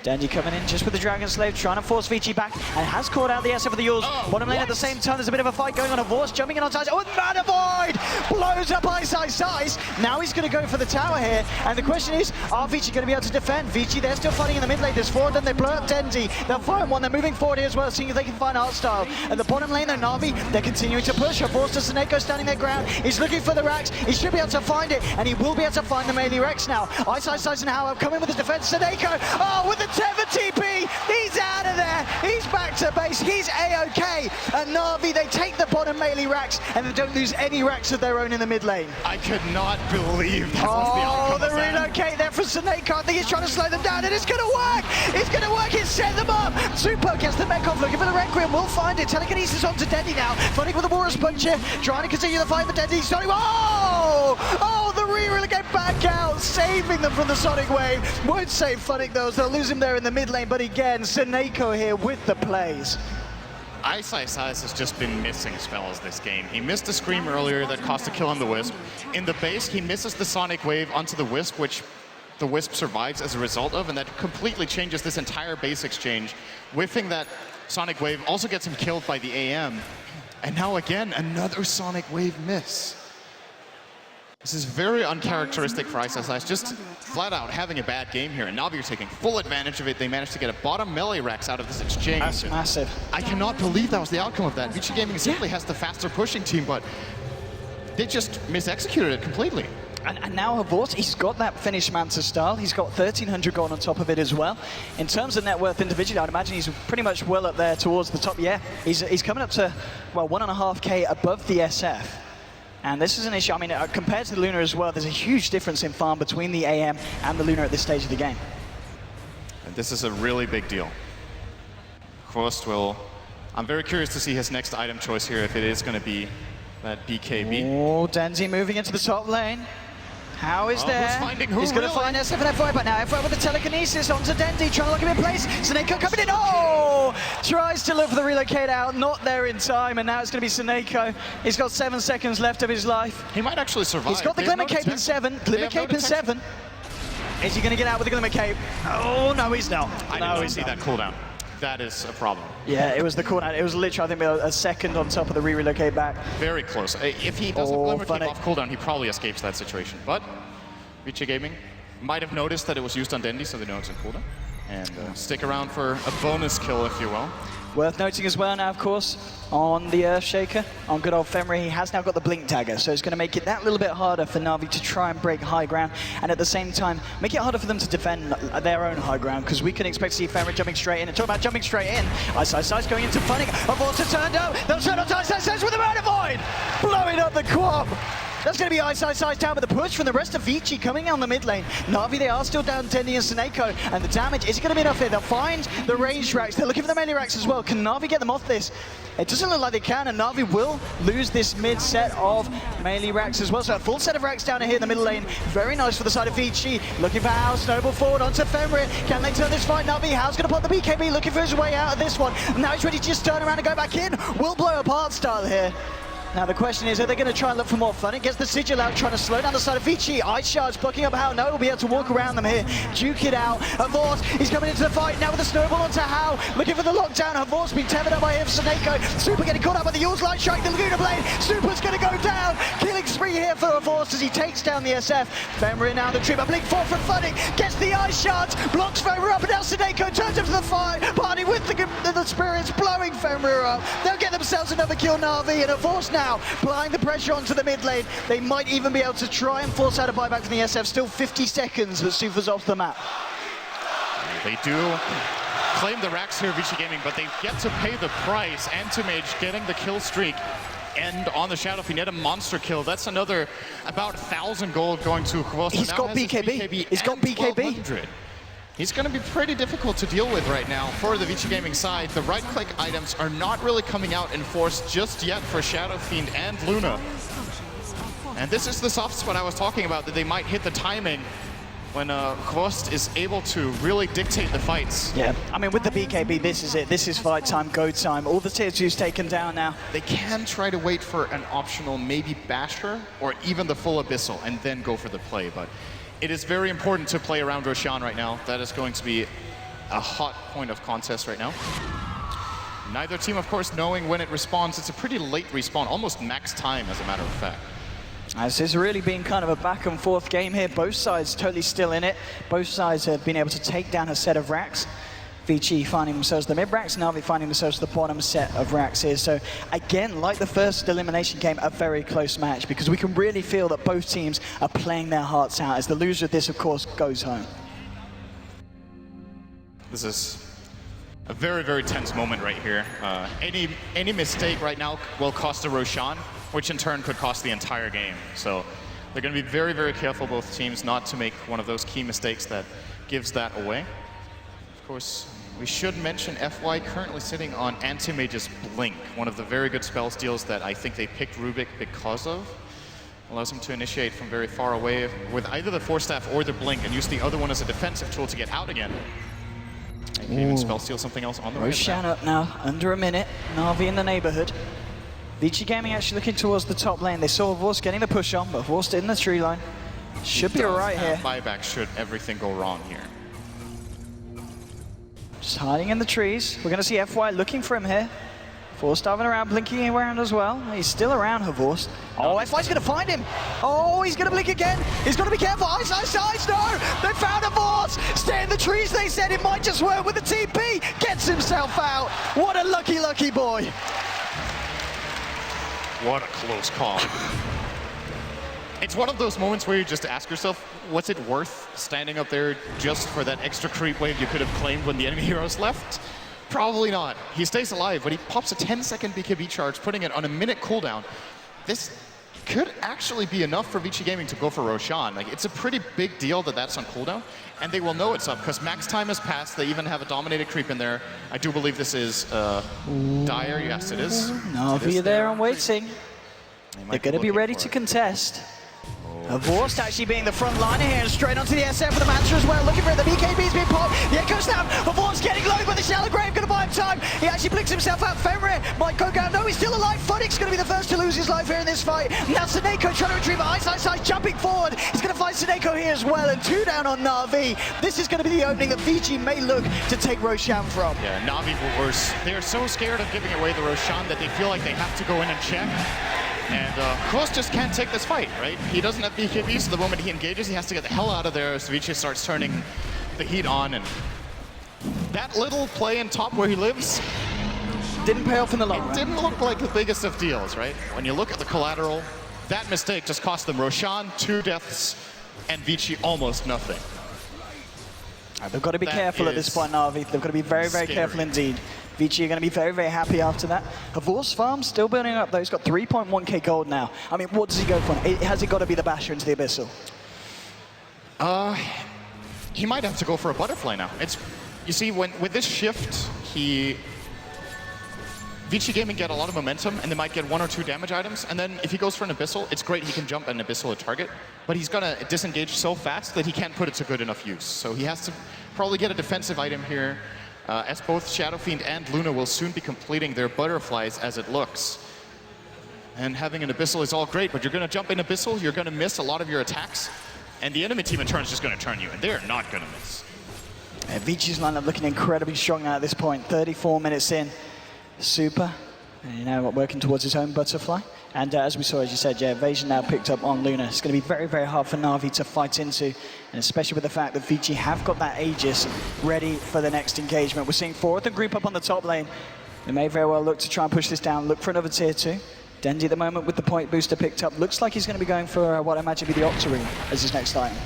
Dandy coming in just with the Dragon Slave, trying to force Vici back, and has caught out the SF of the Yules. Bottom lane at the same time, there's a bit of a fight going on. Horse jumping in on sides. Oh, Mana Void blows up Ice. Now he's going to go for the tower here, and the question is, are Vici going to be able to defend? Vici, they're still fighting in the mid lane. There's 4 of them. They blow up Dendy. They'll find one. They're moving forward here as well, seeing if they can find Artstyle. At the bottom lane, though, Na'Vi, they're continuing to push. Forced to Seneko standing their ground. He's looking for the Rax. He should be able to find it, and he will be able to find the melee Rex now. Ice and Howard coming with his defense. Seneko, oh, with the Tether TP. He's out of there. He's back to base. He's A-OK. And Na'Vi, they take the bottom melee Rax, and they don't lose any Rax of their own in the mid lane. I could not believe that was the outcome the of that. relocate there from Seneko. I think he's trying to slow them down, and it's going to work. It's going to work. It's set them up. Super gets the mech off, looking for the Requiem. We'll find it. Telekinesis onto Dendy now. Funny with the Walrus Punch here. Trying to continue the fight for Dendy. Starting. Oh, the relocate back out, saving them from the Sonic Wave. Won't save Funnick though, so they'll lose him there in the mid lane. But again, Seneko here with the plays. Ice has just been missing spells this game. He missed the Scream earlier that cost a kill on the Wisp. In the base, he misses the Sonic Wave onto the Wisp, which the Wisp survives as a result of, and that completely changes this entire base exchange. Whiffing that Sonic Wave also gets him killed by the AM. And now again, another Sonic Wave miss. This is very uncharacteristic for Ice, just flat out having a bad game here, and Na'Vi are taking full advantage of it. They managed to get a bottom melee Rex out of this exchange. That's massive. I cannot believe that was the outcome of that. Vici Gaming simply has the faster pushing team, but they just misexecuted it completely. And now Havort, he's got that Finnish Manta style. He's got 1,300 gold on top of it as well. In terms of net worth individually, I'd imagine he's pretty much well up there towards the top. Yeah, he's coming up to, well, 1.5K above the SF. And this is an issue, I mean, compared to the Luna as well, there's a huge difference in farm between the AM and the Luna at this stage of the game. And this is a really big deal. Quost will... I'm very curious to see his next item choice here, if it is going to be that BKB. Oh, Denzi moving into the top lane. How is there? Who's finding who, He's going to find SF and F5, but now F5 with the telekinesis onto Dendy, trying to lock him in place. Seneko coming in. Oh! Tries to look for the relocate out, not there in time, and now it's going to be Seneko. He's got 7 seconds left of his life. He might actually survive. He's got the Glimmer Cape in 7. Glimmer Cape in 7. Is he going to get out with the Glimmer Cape? Oh, no, he's not. I did not see that cooldown. That is a problem. Yeah, it was the cooldown. It was literally, I think, a second on top of the relocate back. Very close. If he doesn't Glimmer Cape off cooldown, he probably escapes that situation. But Vici Gaming might have noticed that it was used on Dendy, so they know it's in cooldown. And stick around for a bonus kill, if you will. Worth noting as well now, of course, on the Earthshaker, on good old Fenrir, he has now got the Blink Dagger, so it's going to make it that little bit harder for Na'Vi to try and break high ground, and at the same time, make it harder for them to defend their own high ground, because we can expect to see Fenrir jumping straight in. And talk about jumping straight in, Ice going into Funnick, Avorta turned out, they'll turn on Ice with a Murder Void, blowing up the Quab. That's going to be Ice down, but the push from the rest of Vici coming on the mid lane. Na'Vi, they are still down Dendy and Seneko, and the damage isn't going to be enough here. They'll find the ranged racks. They're looking for the melee racks as well. Can Na'Vi get them off this? It doesn't look like they can, and Na'Vi will lose this mid set of melee racks as well. So a full set of racks down here in the middle lane. Very nice for the side of Vici. Looking for Hao, snowball forward onto Fenrir. Can they turn this fight? Na'Vi, Hao's going to pop the BKB, looking for his way out of this one. Now he's ready to just turn around and go back in. Will blow apart style here. Now the question is, are they going to try and look for more fun? It gets the Sigil out, trying to slow down the side of Vici. Ice Shards blocking up Hao. No, he'll be able to walk around them here. Duke it out. Havort, he's coming into the fight now with a snowball onto Hao. Looking for the lockdown. Havort's been tethered up by him. Seneko. Super getting caught up by the Yule's Light Strike. The Laguna Blade. Super's going to go down. Killing spree here for Havort as he takes down the SF. Fenrir now the trip. A blink 4 from Funnick. Gets the Ice Shards. Blocks Fenrir up, and now Seneko turns him to the fight. Party with the spirits blowing Fenrir up. They'll get themselves another kill, Na'Vi, and Havort now applying the pressure onto the mid lane. They might even be able to try and force out a buyback from the SF. Still 50 seconds, but Sufa's off the map. They do claim the racks here, Vici Gaming, but they get to pay the price. Antimage getting the kill streak. And on the Shadow Fiend, a monster kill. That's another about 1,000 gold going to Quost. He's got BKB. He's got BKB. He's going to be pretty difficult to deal with right now for the Vici Gaming side. The right-click items are not really coming out in force just yet for Shadow Fiend and Luna. And this is the soft spot I was talking about, that they might hit the timing when Kost is able to really dictate the fights. Yeah, I mean, with the BKB, this is it. This is fight time, go time. All the tier 2's taken down now. They can try to wait for an optional maybe Basher or even the full Abyssal and then go for the play, but it is very important to play around Roshan right now. That is going to be a hot point of contest right now. Neither team, of course, knowing when it respawns. It's a pretty late respawn, almost max time, as a matter of fact. This has really been kind of a back and forth game here. Both sides totally still in it. Both sides have been able to take down a set of racks. Vici finding themselves the mid racks, Na'Vi finding themselves the bottom set of racks here. So again, like the first elimination game, a very close match because we can really feel that both teams are playing their hearts out as the loser of this, of course, goes home. This is a very, very tense moment right here. Any mistake right now will cost a Roshan, which in turn could cost the entire game. So they're going to be very, very careful, both teams, not to make one of those key mistakes that gives that away. Of course, we should mention FY currently sitting on Anti-Mage's Blink, one of the very good spell steals that I think they picked Rubik because of. Allows him to initiate from very far away with either the Force Staff or the Blink and use the other one as a defensive tool to get out again. You can even spell steal something else on the way. Roshan up now, under a minute. Na'Vi in the neighborhood. Vici Gaming actually looking towards the top lane. They saw Vorst getting the push on, but Vorst in the tree line. Should be alright here. Buyback should everything go wrong here. Just hiding in the trees. We're going to see FY looking for him here. Vorst diving around, blinking around as well. He's still around, Vorst. Oh, FY's going to find him. Oh, he's going to blink again. He's got to be careful. Ice, ice, ice. No, they found a Vorst. Stay in the trees, they said. It might just work with the TP. Gets himself out. What a lucky, lucky boy. What a close call. It's one of those moments where you just ask yourself, what's it worth standing up there just for that extra creep wave you could have claimed when the enemy heroes left? Probably not. He stays alive, but he pops a 10-second BKB charge, putting it on a minute cooldown. This could actually be enough for Vici Gaming to go for Roshan. Like, it's a pretty big deal that that's on cooldown, and they will know it's up because max time has passed. They even have a dominated creep in there. I do believe this is Dire. Yes, it is. Na'Vi are there and waiting. They're going to be ready to contest. Vorst actually being the front liner here and straight onto the SF for the Manta as well. Looking for it, the BKB's being popped. The Echo Snap, Vorst getting low, but the Shallow Grave going to buy him time. He actually blinks himself out. Fenrir might go down. No, he's still alive. Funnick's going to be the first to lose his life here in this fight. Now Seneko trying to retrieve it. Ice, ice, ice, jumping forward. He's going to find Seneko here as well, and 2 down on Na'Vi. This is going to be the opening that Vici may look to take Roshan from. Yeah, Na'Vi were worse. They're so scared of giving away the Roshan that they feel like they have to go in and check. And Kroos just can't take this fight, right? He doesn't have BKB, so the moment he engages, he has to get the hell out of there as Vici starts turning the heat on. And that little play in top where he lives didn't pay off in the long run. Didn't look like the biggest of deals, right? When you look at the collateral, that mistake just cost them Roshan 2 deaths and Vici almost nothing. They've got to be careful at this point, Na'Vi. They've got to be very, very careful indeed. Vici are going to be very, very happy after that. Vorst's farm still building up though. He's got 3.1k gold now. I mean, what does he go for? Has he got to be the Basher into the Abyssal? He might have to go for a Butterfly now. You see, with this shift, Vici Gaming get a lot of momentum, and they might get 1 or 2 damage items, and then if he goes for an Abyssal, it's great he can jump an Abyssal a target, but he's gonna disengage so fast that he can't put it to good enough use. So he has to probably get a defensive item here, as both Shadow Fiend and Luna will soon be completing their Butterflies as it looks. And having an Abyssal is all great, but you're gonna jump in Abyssal, you're gonna miss a lot of your attacks, and the enemy team in turn is just gonna turn you, and they're not gonna miss. Vici's lineup looking incredibly strong now at this point, 34 minutes in. Super, and you know, working towards his own Butterfly. And as we saw, as you said, yeah, Evasion now picked up on Luna. It's going to be very, very hard for Na'Vi to fight into, and especially with the fact that Vici have got that Aegis ready for the next engagement. We're seeing 4 of them group up on the top lane. They may very well look to try and push this down, look for another tier 2. Dendi at the moment with the point booster picked up. Looks like he's going to be going for what I imagine to be the Octarine as his next item.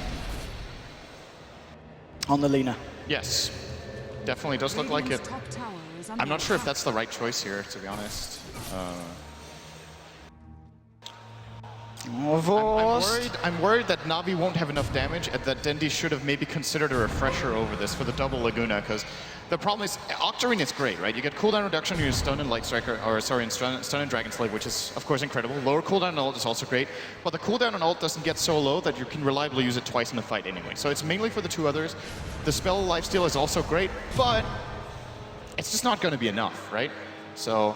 On the Luna. Yes, definitely does look like it. I'm not sure if that's the right choice here, to be honest. I'm worried that Navi won't have enough damage and that Dendi should have maybe considered a refresher over this for the double Laguna, because the problem is Octarine is great, right? You get cooldown reduction in Stun and Light Striker, or sorry, in Stun and Dragon Slave, which is of course incredible. Lower cooldown on ult is also great, but the cooldown on ult doesn't get so low that you can reliably use it twice in a fight anyway. So it's mainly for the two others. The spell lifesteal is also great, but it's just not going to be enough, right? So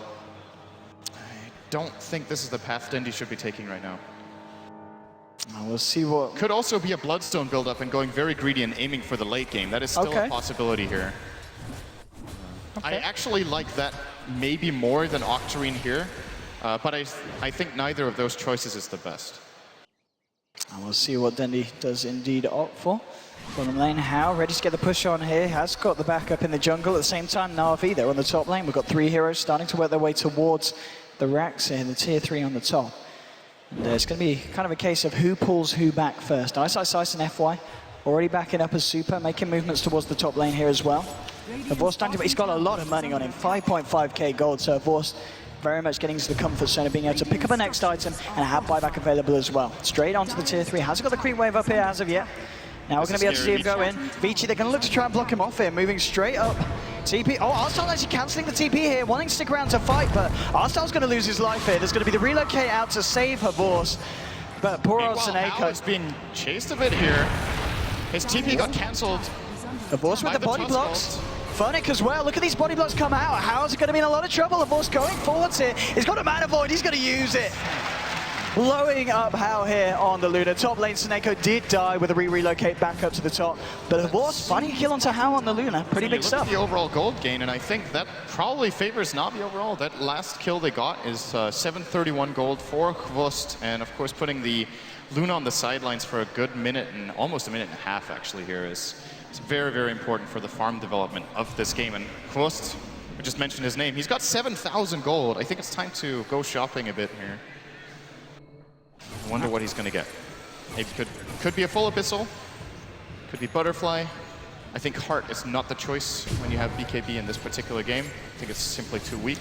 I don't think this is the path Dendi should be taking right now. We'll see what... Could also be a Bloodstone build-up and going very greedy and aiming for the late game. That is still a possibility here. I actually like that maybe more than Octarine here, but I think neither of those choices is the best. And we'll see what Dendi does indeed opt for. Bottom lane, How ready to get the push on here, has got the backup in the jungle. At the same time, Na'Vi, they're on the top lane. We've got 3 heroes starting to work their way towards the racks here, the tier 3 on the top. And it's going to be kind of a case of who pulls who back first. Ice and FY already backing up as Super, making movements towards the top lane here as well. Vorst starting to, he's got a lot of money on him, 5.5k gold, so Vorst very much getting to the comfort zone of being able to pick up a next item and have buyback available as well. Straight onto the tier 3, hasn't got the creep wave up here as of yet. Now we're going to be able to see him go in. Vici, they're going to look to try and block him off here, moving straight up. TP, oh, Arstal actually cancelling the TP here, wanting to stick around to fight, but Arstal's going to lose his life here. There's going to be the relocate out to save Vorst, but poor old Seneko is being chased a bit here. His TP got cancelled. Vorst with the body blocks. Funic as well. Look at these body blocks come out. How's it going to be in a lot of trouble? Vorst going forwards here. He's got a mana void. He's going to use it. Blowing up How here on the Luna. Top lane, Seneko did die with a relocate back up to the top. But Vorst finding a kill onto How on the Luna. Pretty big stuff. Look at the overall gold gain, and I think that probably favors Navi overall. That last kill they got is 731 gold for Vorst, and of course putting the Luna on the sidelines for a good minute and almost a minute and a half actually here is very, very important for the farm development of this game. And Vorst, we just mentioned his name, he's got 7,000 gold. I think it's time to go shopping a bit here. I wonder what he's going to get. It could be a full Abyssal, could be Butterfly. I think Heart is not the choice when you have BKB in this particular game. I think it's simply too weak.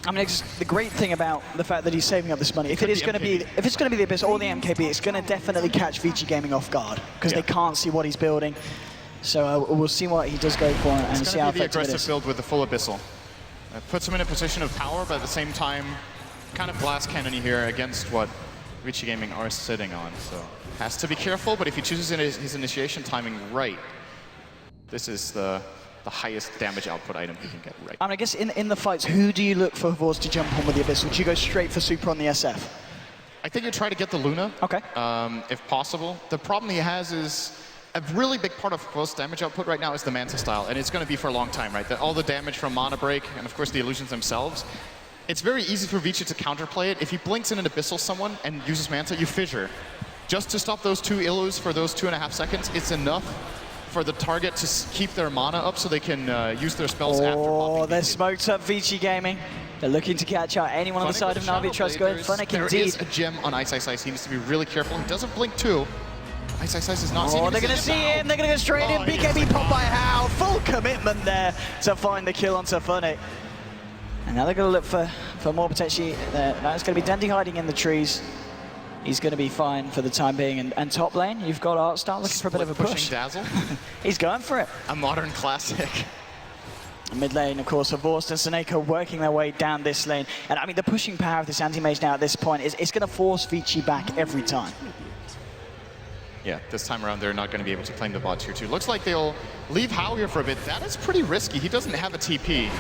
I mean, it's the great thing about the fact that he's saving up this money. If it's going to be the Abyss or the MKB, it's going to definitely catch Vici Gaming off guard because they can't see what he's building. So we'll see what he does go for and see how effective it is. It's going to be the aggressive build with the full Abyssal. Puts him in a position of power, but at the same time, kind of blast cannon here against what Vici Gaming are sitting on. So has to be careful, but if he chooses his initiation timing right, this is the highest damage output item he can get right. And I guess in the fights, who do you look for Vorst to jump on with the Abyss? Would you go straight for Super on the SF? I think you try to get the Luna, if possible. The problem he has is a really big part of Vorst's damage output right now is the Manta style, and it's going to be for a long time, right? All the damage from Mana Break, and of course the illusions themselves. It's very easy for Vici to counterplay it. If he blinks in an Abyssal someone and uses Manta, you fissure. Just to stop those 2 illus for those 2.5 seconds, it's enough for the target to keep their mana up so they can use their spells after popping. Oh, they're smoked up Vici Gaming. They're looking to catch out anyone on the side of Navi. Tries to go in. Funic indeed. There is a gem on Ice. He needs to be really careful. He doesn't blink too. Ice is not seeing him. Oh, they're going to see him. They're going to go straight in. BKB pop by How. Full commitment there to find the kill onto Funic. And now they're going to look for more potentially. Now it's going to be Dendi hiding in the trees. He's going to be fine for the time being. And top lane, you've got Artstar looking for a bit of a push. Dazzle. He's going for it. A modern classic. Mid lane, of course, Vorst and Seneko working their way down this lane. And I mean, the pushing power of this anti-mage now at this point is it's going to force Vici back every time. Yeah, this time around, they're not going to be able to claim the bot tier 2. Looks like they'll leave How here for a bit. That is pretty risky. He doesn't have a TP.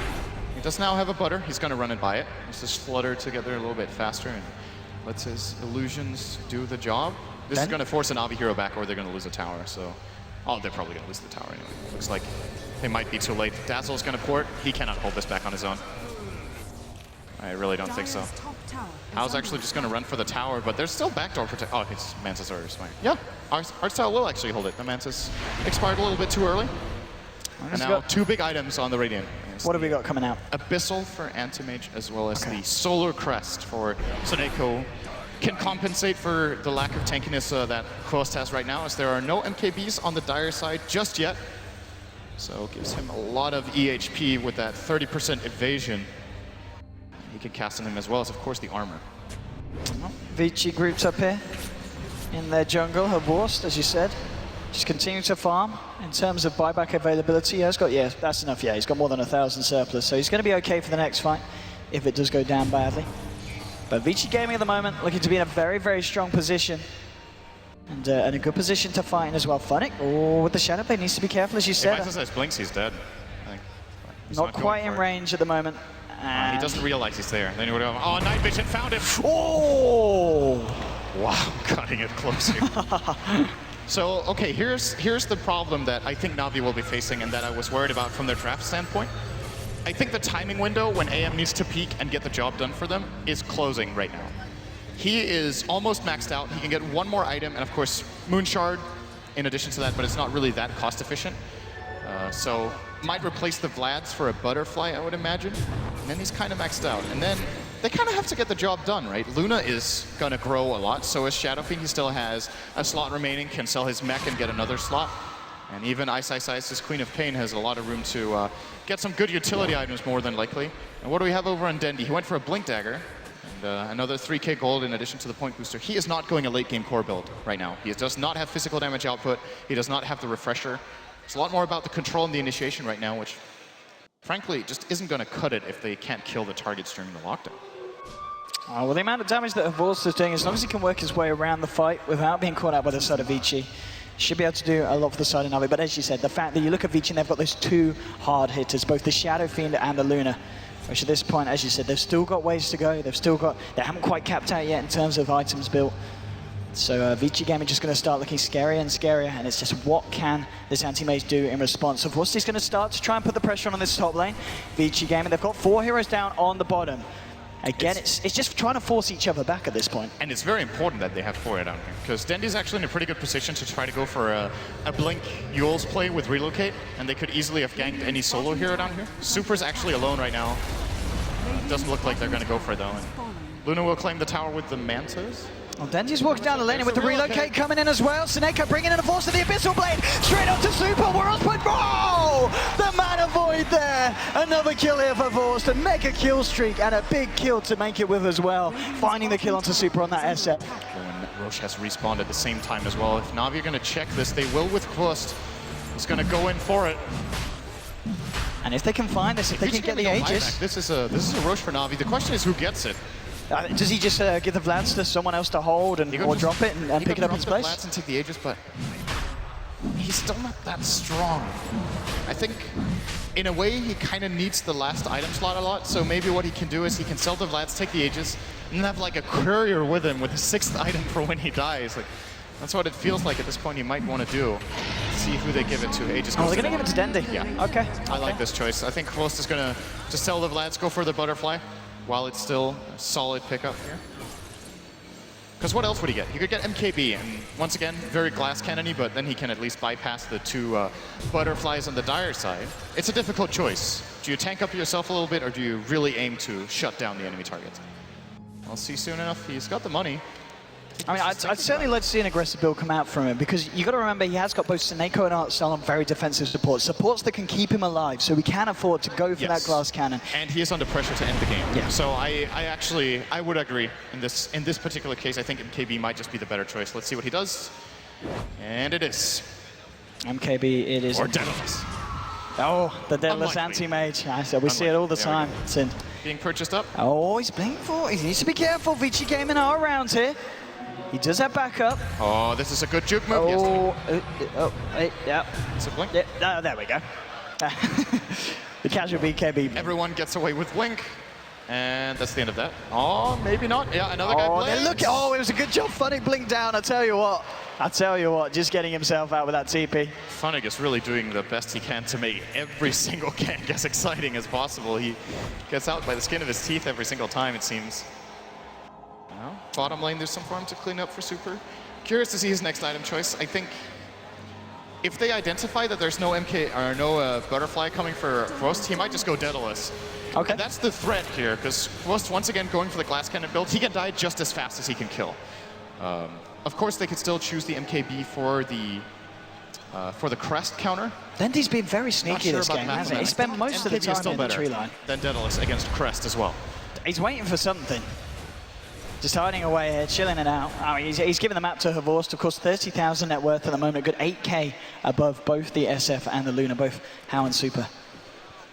He does now have a Butter. He's going to run and buy it. Let's just flutter together a little bit faster and lets his illusions do the job. This is going to force a Navi hero back, or they're going to lose a tower. So, oh, they're probably going to lose the tower anyway. Looks like they might be too late. Dazzle's going to port. He cannot hold this back on his own. I really don't think so. How's actually just going to run for the tower, but there's still backdoor protection. Oh, his Mantis are expired. Yeah, Artstyle will actually hold it. The Mantis expired a little bit too early. And now 2 big items on the Radiant. What have we got coming out? Abyssal for Anti-Mage, as well as the Solar Crest for Seneko. Can compensate for the lack of tankiness that Quost has right now, as there are no MKBs on the Dire side just yet. So it gives him a lot of EHP with that 30% evasion. He can cast on him, as well as, of course, the armor. Vici groups up here in their jungle, her Wurst, as you said. Just continue to farm. In terms of buyback availability, he's got, yeah, that's enough, yeah. He's got more than 1,000 surplus, so he's going to be okay for the next fight if it does go down badly. But Vici Gaming at the moment looking to be in a very, very strong position. And in a good position to fight in as well. Funnick, with the Shadow Blade, needs to be careful, as you said. If Ice blinks, he's dead. I think. He's Not quite in range at the moment. He doesn't realize he's there. Then he would have, oh, Night Vision found him. Oh! Wow, cutting it closer. So, okay, here's the problem that I think Na'Vi will be facing and that I was worried about from their draft standpoint. I think the timing window when AM needs to peak and get the job done for them is closing right now. He is almost maxed out. He can get one more item, and of course, Moon Shard in addition to that, but it's not really that cost efficient. So, might replace the Vlads for a Butterfly, I would imagine. And then he's kind of maxed out. And then they kind of have to get the job done, right? Luna is going to grow a lot, so is Shadow Fiend. He still has a slot remaining, can sell his mech and get another slot. And even Ice, his Queen of Pain, has a lot of room to get some good utility items, more than likely. And what do we have over on Dendi? He went for a Blink Dagger, and another 3k gold in addition to the point booster. He is not going a late game core build right now. He does not have physical damage output. He does not have the refresher. It's a lot more about the control and the initiation right now, which frankly just isn't going to cut it if they can't kill the targets during the lockdown. Well, the amount of damage that Havorst is doing, as long as he can work his way around the fight without being caught out by the side of Vici, should be able to do a lot for the side of Na'Vi. But as you said, the fact that you look at Vici and they've got those two hard hitters, both the Shadow Fiend and the Luna, which at this point, as you said, they've still got ways to go. They haven't quite capped out yet in terms of items built. So Vici Gaming just going to start looking scarier and scarier, and it's just what can this anti-mage do in response. So Vorsti's going to start to try and put the pressure on this top lane. Vici Gaming, they've got 4 heroes down on the bottom. Again, it's just trying to force each other back at this point. And it's very important that they have 4 down here, because Dendi's actually in a pretty good position to try to go for a Blink Yule's play with Relocate, and they could easily have ganked any solo hero down here. Super's actually alone right now. Doesn't look like they're going to go for it though. And Luna will claim the tower with the Mantas. Well, Denji's walking down the lane with the relocate coming in as well. Seneca bringing in a force of the Abyssal Blade. Straight up to Super. World's point. Oh! The Mana Void there. Another kill here for Vorst. A mega kill streak and a big kill to make it with as well. Finding the kill onto Super on that SF. And Roche has respawned at the same time as well. If Na'Vi are going to check this, they will with Vorst. He's going to go in for it. And if they can find this, if they can get the Aegis. This is a Roche for Na'Vi. The question is who gets it. Does he just give the Vlads to someone else to hold and or drop it and pick it up in space? Vlads and take the Aegis, but he's still not that strong. I think in a way he kind of needs the last item slot a lot, so maybe what he can do is he can sell the Vlads, take the Aegis, and then have like a courier with him with a 6th item for when he dies. Like, that's what it feels like at this point he might want to do. See who they give it to. Aegis. Oh, they're going to give it to Dendi. Yeah. Okay. I like this choice. I think Krost is going to just sell the Vlads, go for the Butterfly, while it's still a solid pickup here. Because what else would he get? He could get MKB, and once again, very glass cannon-y, but then he can at least bypass the 2 Butterflies on the dire side. It's a difficult choice. Do you tank up yourself a little bit, or do you really aim to shut down the enemy target? I'll see soon enough. He's got the money. I mean, I'd certainly like to see an aggressive build come out from him, because you got to remember he has got both Seneko and Artsel on very defensive supports that can keep him alive, so we can afford to go for that glass cannon. And he is under pressure to end the game. Yeah. So I would agree in this particular case. I think MKB might just be the better choice. Let's see what he does, and it is MKB. It is. Or Daedalus. Oh, the Daedalus anti-mage. So we see it all the time. Sin. Being purchased up. Oh, he's blinking for. He needs to be careful. Vici Gaming are around here. He does have backup. Oh, this is a good juke move. Yeah. It's a blink. Yeah, there we go. The casual BKB. Everyone gets away with blink. And that's the end of that. Oh, maybe not. Yeah, another guy blinks. It was a good job. Funnick blinked down. I tell you what, just getting himself out with that TP. Funnick is really doing the best he can to make every single gank as exciting as possible. He gets out by the skin of his teeth every single time, it seems. Well, bottom lane, there's some farm to clean up for Super. Curious to see his next item choice. I think if they identify that there's no MK or no Butterfly coming for Frost, he might just go Daedalus. Okay. And that's the threat here, because Frost, once again, going for the glass cannon build, he can die just as fast as he can kill. Of course, they could still choose the MKB for the crest counter. Dendi's been very sneaky this game, hasn't he? He spent most of the time in the tree line. Than Daedalus against crest as well. He's waiting for something. Just hiding away here, chilling it out. I mean, he's given the map to Havorst, of course, 30,000 net worth at the moment, a good 8k above both the SF and the Luna, both How and Super.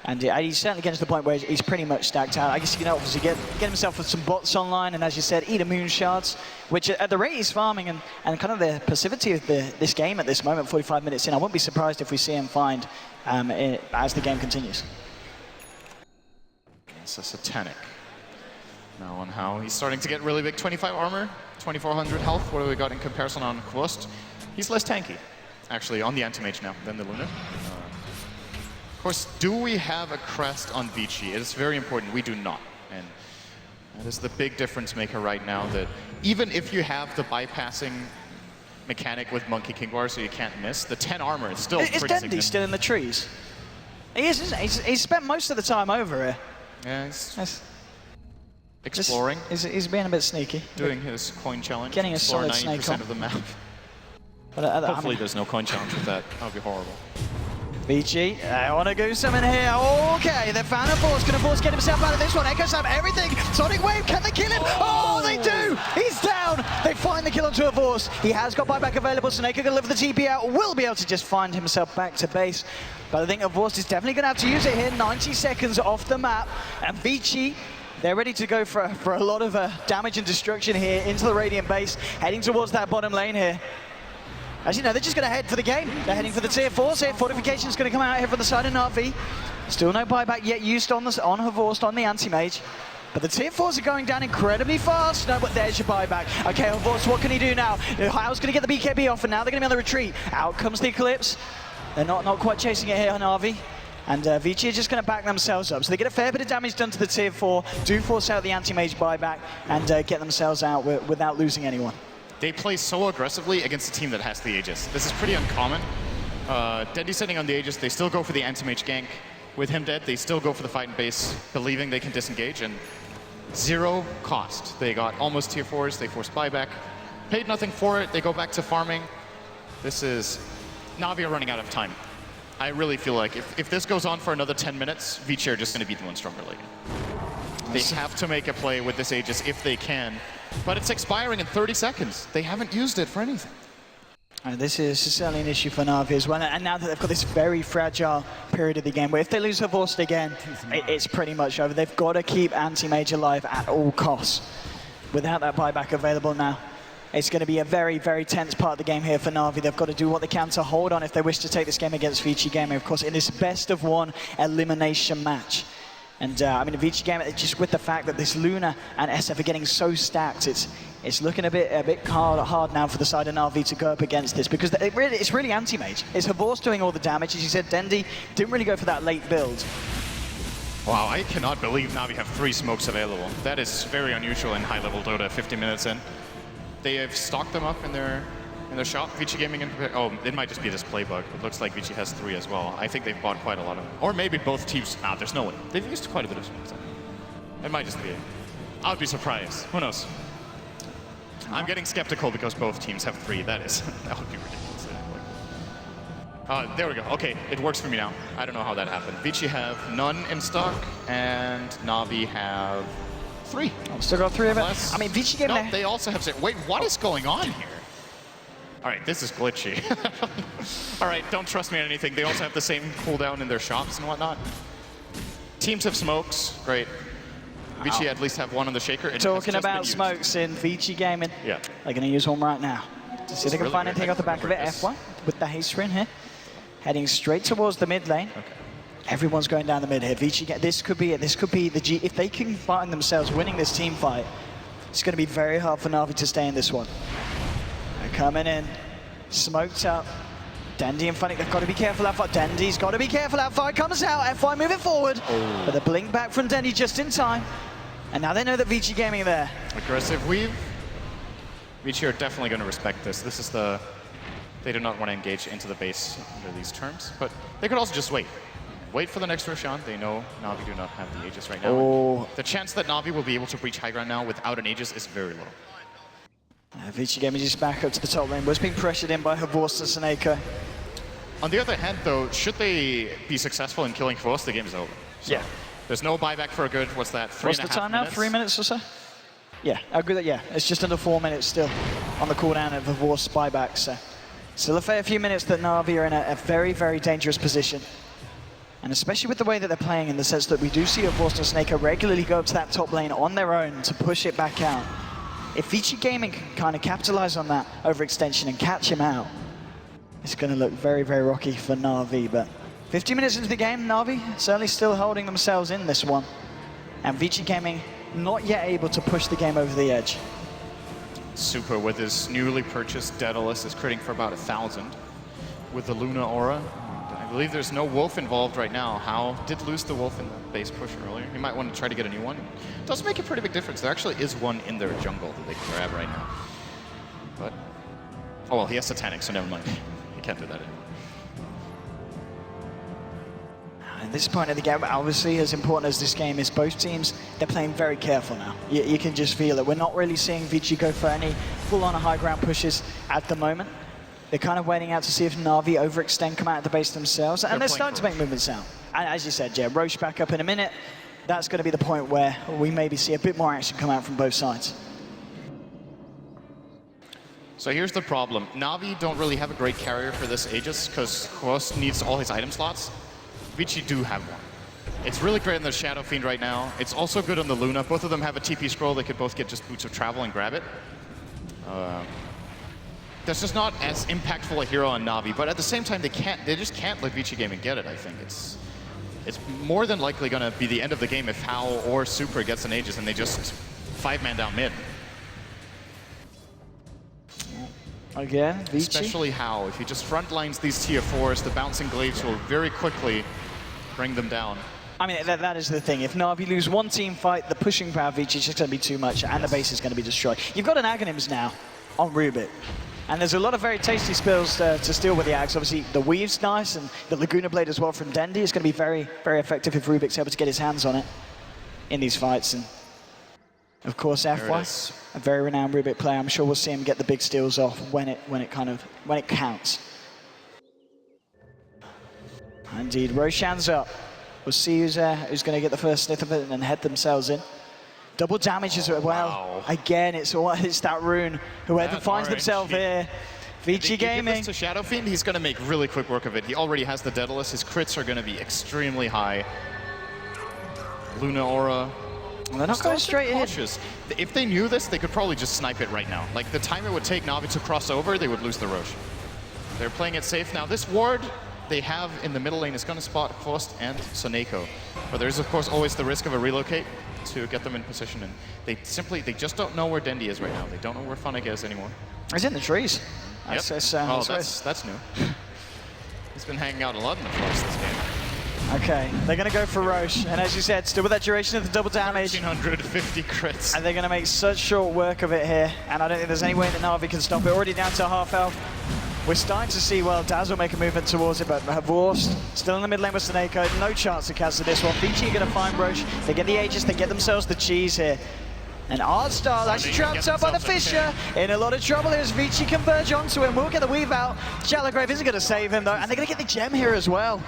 And he's certainly getting to the point where he's pretty much stacked out. I guess he can obviously get himself with some bots online, and as you said, eat a moon shards, which at the rate he's farming and kind of the passivity of this game at this moment, 45 minutes in, I wouldn't be surprised if we see him find as the game continues. It's a satanic. Now on How, he's starting to get really big. 25 armor, 2400 health. What do we got in comparison on Kvust? He's less tanky, actually, on the anti-mage now than the Luna. Of course, do we have a crest on Vici? It is very important. We do not. And that is the big difference maker right now, that even if you have the bypassing mechanic with Monkey King Bar so you can't miss, the 10 armor is still pretty significant. Is Dendy still in the trees? He is, isn't he? He's spent most of the time over here. Yeah, he's exploring. He's being a bit sneaky. Doing his coin challenge. Getting a solid 90% snake on. of the map. But, Hopefully there's no coin challenge with that. That would be horrible. Vici, I want to go summon here. Okay, they found a force. Can a force get himself out of this one? Echo Slam, everything. Sonic Wave, can they kill him? Oh, they do! He's down! They find the kill onto a force. He has got buyback available. Snake can deliver the TP out. Will be able to just find himself back to base. But I think Avorst is definitely going to have to use it here. 90 seconds off the map. And Vici, they're ready to go for a lot of damage and destruction here into the Radiant base. Heading towards that bottom lane here. As you know, they're just going to head for the game. They're heading for the tier 4s here. Fortification's going to come out here from the side of Na'Vi. Still no buyback yet used on Havorst, on the anti-mage. But the tier 4s are going down incredibly fast. No, but there's your buyback. Okay, Havorst, what can he do now? How's going to get the BKB off, and now they're going to be on the retreat. Out comes the Eclipse. They're not quite chasing it here on Na'Vi. And Vici are just going to back themselves up. So they get a fair bit of damage done to the tier 4, do force out the anti-mage buyback, and get themselves out without losing anyone. They play so aggressively against a team that has the Aegis. This is pretty uncommon. Dendy sitting on the Aegis, they still go for the anti-mage gank. With him dead, they still go for the fight in base, believing they can disengage, and 0 cost. They got almost tier 4s, they forced buyback. Paid nothing for it, they go back to farming. This is... Na'Vi are running out of time. I really feel like if this goes on for another 10 minutes, Vici are just going to beat the one stronger lane. They have to make a play with this Aegis if they can. But it's expiring in 30 seconds. They haven't used it for anything. And this is certainly an issue for Na'Vi as well. And now that they've got this very fragile period of the game, where if they lose Havorst again, it's pretty much over. They've got to keep anti-mage alive at all costs. Without that buyback available now, it's going to be a very, very tense part of the game here for Na'Vi. They've got to do what they can to hold on if they wish to take this game against Vici Gaming, of course, in this best-of-1 elimination match. And I mean, Vici Gaming, just with the fact that this Luna and SF are getting so stacked, it's looking a bit hard now for the side of Na'Vi to go up against this, because it's really anti-mage. It's Havorst doing all the damage. As you said, Dendy didn't really go for that late build. Wow, I cannot believe Na'Vi have 3 smokes available. That is very unusual in high-level Dota, 50 minutes in. They have stocked them up in their shop. Vici Gaming, oh, it might just be a display bug. It looks like Vici has 3 as well. I think they've bought quite a lot of them. Or maybe both teams. Nah, there's no way. They've used quite a bit of smokes. It might just be it. I would be surprised. Who knows? I'm getting skeptical because both teams have 3. That would be ridiculous. There we go. Okay, it works for me now. I don't know how that happened. Vici have none in stock, and Na'Vi have 3. Still got 3 of it. Unless, I mean, Vici Gaming. No, they also have 0. Wait, what is going on here? All right, this is glitchy. All right, don't trust me on anything. They also have the same cooldown in their shops and whatnot. Teams have smokes. Great. Vici at least have 1 on the shaker. Talking about smokes in Vici Gaming. Yeah. They're going to use one right now. To see if they can find anything off the back of it. F1 with the haste sprint here. Heading straight towards the mid lane. Okay. Everyone's going down the mid here. Vici, this could be it. This could be the G. If they can find themselves winning this team fight, it's going to be very hard for Na'Vi to stay in this one. They're coming in, smoked up. Dendy and Funny, they've got to be careful out fight. Dendy's got to be careful out fight. Comes out, F1 moving forward. Oh. But the blink back from Dendy just in time. And now they know that Vici Gaming are there. Aggressive weave. Vici are definitely going to respect this. This is the... They do not want to engage into the base under these terms, but they could also just wait. Wait for the next Roshan. They know Na'Vi do not have the Aegis right now. Oh. The chance that Na'Vi will be able to breach high ground now without an Aegis is very low. Vici Gaming is back up to the top lane. Was being pressured in by Havorst and Seneko. On the other hand, though, should they be successful in killing Havorst, the game is over. So yeah. There's no buyback for a good, what's that, 3.5 minutes? What's the time now? 3 minutes or so? Yeah, it's just under 4 minutes still on the cooldown of Vorst's buyback, so still a fair few minutes that Na'Vi are in a very, very dangerous position. And especially with the way that they're playing, in the sense that we do see Vorst and Snake regularly go up to that top lane on their own to push it back out. If Vici Gaming can kind of capitalize on that overextension and catch him out, it's going to look very, very rocky for Na'Vi. But 50 minutes into the game, Na'Vi certainly still holding themselves in this one. And Vici Gaming not yet able to push the game over the edge. Super with his newly purchased Daedalus is critting for about 1,000 with the Luna Aura. I believe there's no Wolf involved right now. How did lose the Wolf in the base push earlier. He might want to try to get a new one. It does make a pretty big difference. There actually is one in their jungle that they can grab right now. But, oh well, he has Satanic, so never mind. He can't do that anymore. At this point of the game, obviously, as important as this game is, both teams, they're playing very careful now. You can just feel it. We're not really seeing Vici go for any full-on high ground pushes at the moment. They're kind of waiting out to see if Na'Vi overextend, come out of the base themselves, and they're starting to make movements now. And as you said, yeah, Roche back up in a minute. That's going to be the point where we maybe see a bit more action come out from both sides. So here's the problem. Na'Vi don't really have a great carrier for this Aegis, because Quost needs all his item slots. Vici do have one. It's really great on the Shadow Fiend right now. It's also good on the Luna. Both of them have a TP scroll. They could both get just Boots of Travel and grab it. That's just not as impactful a hero on Na'Vi, but at the same time, they just can't let Vici Gaming get it, I think. It's more than likely going to be the end of the game if Hao or Super gets an Aegis and they just 5-man down mid. Again, Vici. Especially Hao. If he just frontlines these tier 4s, the bouncing glaives will very quickly bring them down. I mean, that is the thing. If Na'Vi lose one team fight, the pushing power of Vici is just going to be too much, and the base is going to be destroyed. You've got an Aghanims now on Rubik. And there's a lot of very tasty spells to steal with the Axe. Obviously, the Weave's nice, and the Laguna Blade as well from Dendi is going to be very, very effective if Rubik's able to get his hands on it in these fights. And of course, FY, a very renowned Rubik player. I'm sure we'll see him get the big steals off when it counts. Indeed, Roshan's up. We'll see who's going to get the first sniff of it and then head themselves in. Double damage as well. Wow. Again, it's that rune. Whoever finds themselves here. Vici Gaming. Give this to Shadow Fiend, he's going to make really quick work of it. He already has the Daedalus. His crits are going to be extremely high. Luna Aura. Well, they're not going straight in. If they knew this, they could probably just snipe it right now. Like, the time it would take Na'Vi to cross over, they would lose the Roche. They're playing it safe. Now, this ward they have in the middle lane is going to spot Faust and Soneko. But there's, of course, always the risk of a relocate to get them in position. And they just don't know where Dendi is right now. They don't know where Funnick is anymore. He's in the trees. Yep. That's new. He's been hanging out a lot in the forest this game. Okay, they're going to go for Roche. And as you said, still with that duration of the double damage. 1,350 crits. And they're going to make such short work of it here. And I don't think there's any way that Na'Vi can stop it. Already down to half health. We're starting to see, well, Dazzle make a movement towards it, but Vorst still in the mid lane with Soneko. No chance to cancel this one. Vici are going to find Roche. They get the Aegis, they get themselves the cheese here. And Artstar, that's trapped up by the Fisher. In a lot of trouble as Vici converge onto him. We'll get the weave out. Shallowgrave isn't going to save him, though. And they're going to get the gem here as well.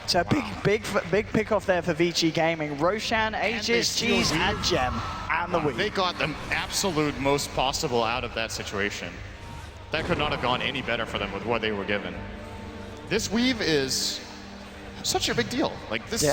So big pick off there for Vici Gaming. Roshan, Aegis, cheese, and gem. And the weave. They got the absolute most possible out of that situation. That could not have gone any better for them with what they were given. This weave is such a big deal. Like this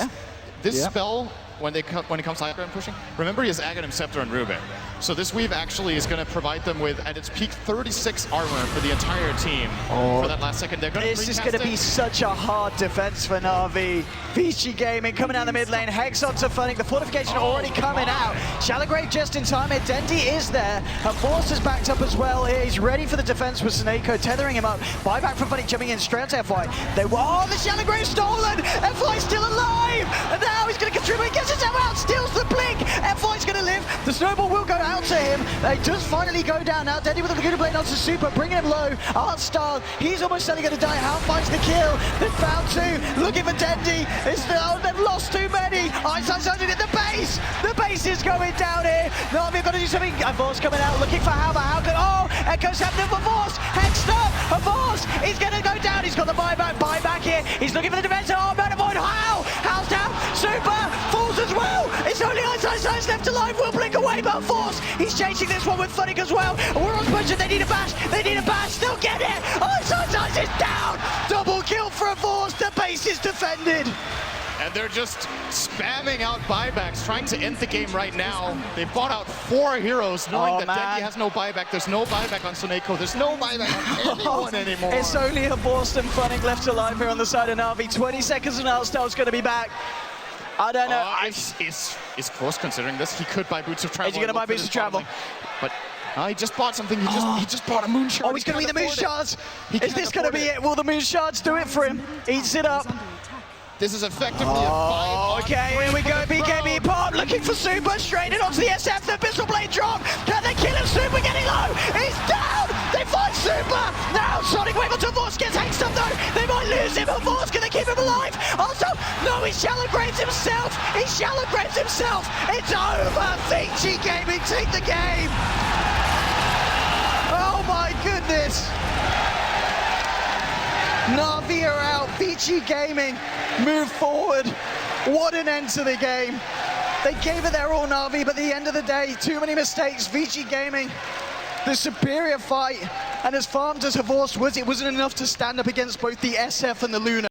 spell, when it comes to high ground pushing, remember he has Aghanim, Scepter, and Rubik. So this weave actually is going to provide them with, at its peak, 36 armor for the entire team for that last second. They're going to This is going to be such a hard defense for Na'Vi. Vici Gaming coming down the mid lane. Hex onto Funnick. The fortification already coming out. Shallowgrave just in time here. Dendi is there. And Force is backed up as well here. He's ready for the defense with Soneko tethering him up. Buyback from Funnick jumping in straight to FY. The Shallowgrave stolen. FY still alive. And now he's going to contribute. Gets himself out. Steals the blink. FY's going to live. The snowball will go out to him. It does finally go down now. Dendi with the Laguna Blade onto Super, bringing him low. Artstar, he's almost certainly going to die. How finds the kill? They've found two. Looking for Dendi. They've lost too many. Einstein's under it. The base. The base is going down here. Na'Vi have got to do something. Vorst coming out looking for How, but how good? Oh, Echo's happening for Vorst. Hexed up. Vorst is going to go down. He's got the buyback here. He's looking for the defense. Oh, man, avoid How's down. Super falls as well. It's only Einstein Guys left alive will blink away, but Force, he's chasing this one with Funny as well. We're on Butcher, they need a bash, they'll get it. Oh, sometimes it's down. Double kill for Force, the base is defended. And they're just spamming out buybacks, trying to end the game right now. They bought out 4 heroes, knowing that Dendy has no buyback. There's no buyback on Suneko. There's no buyback on anyone anymore. It's only a Boston Funny left alive here on the side of Na'Vi. 20 seconds and Outstyle's going to be back. I don't know. Is Force considering this? He could buy Boots of Travel. Is he going to buy Boots of Travel? But he just bought something. He just bought a Moon Shard. Oh, he's going to be the Moon Shards. Is this going to be it? Will the Moon Shards do it for him? Eats it up. This is effectively a buy. Okay, here we go. BKB Pop looking for Super, straight in onto the SF. The Abyssal Blade drop. Can they kill him? Super getting low. He's down. They find Super. Now Sonic Wave onto Force gets hexed up though. They might lose him, but Force, can they keep him alive? Also, no, he shallow grabs himself. He shallow grabs himself. It's over. Vici Gaming take the game. Oh my goodness. Na'Vi are out, Vici Gaming move forward. What an end to the game. They gave it their all, Na'Vi, but at the end of the day, too many mistakes. Vici Gaming, the superior fight, and as farmed as Havorst was, it wasn't enough to stand up against both the SF and the Luna.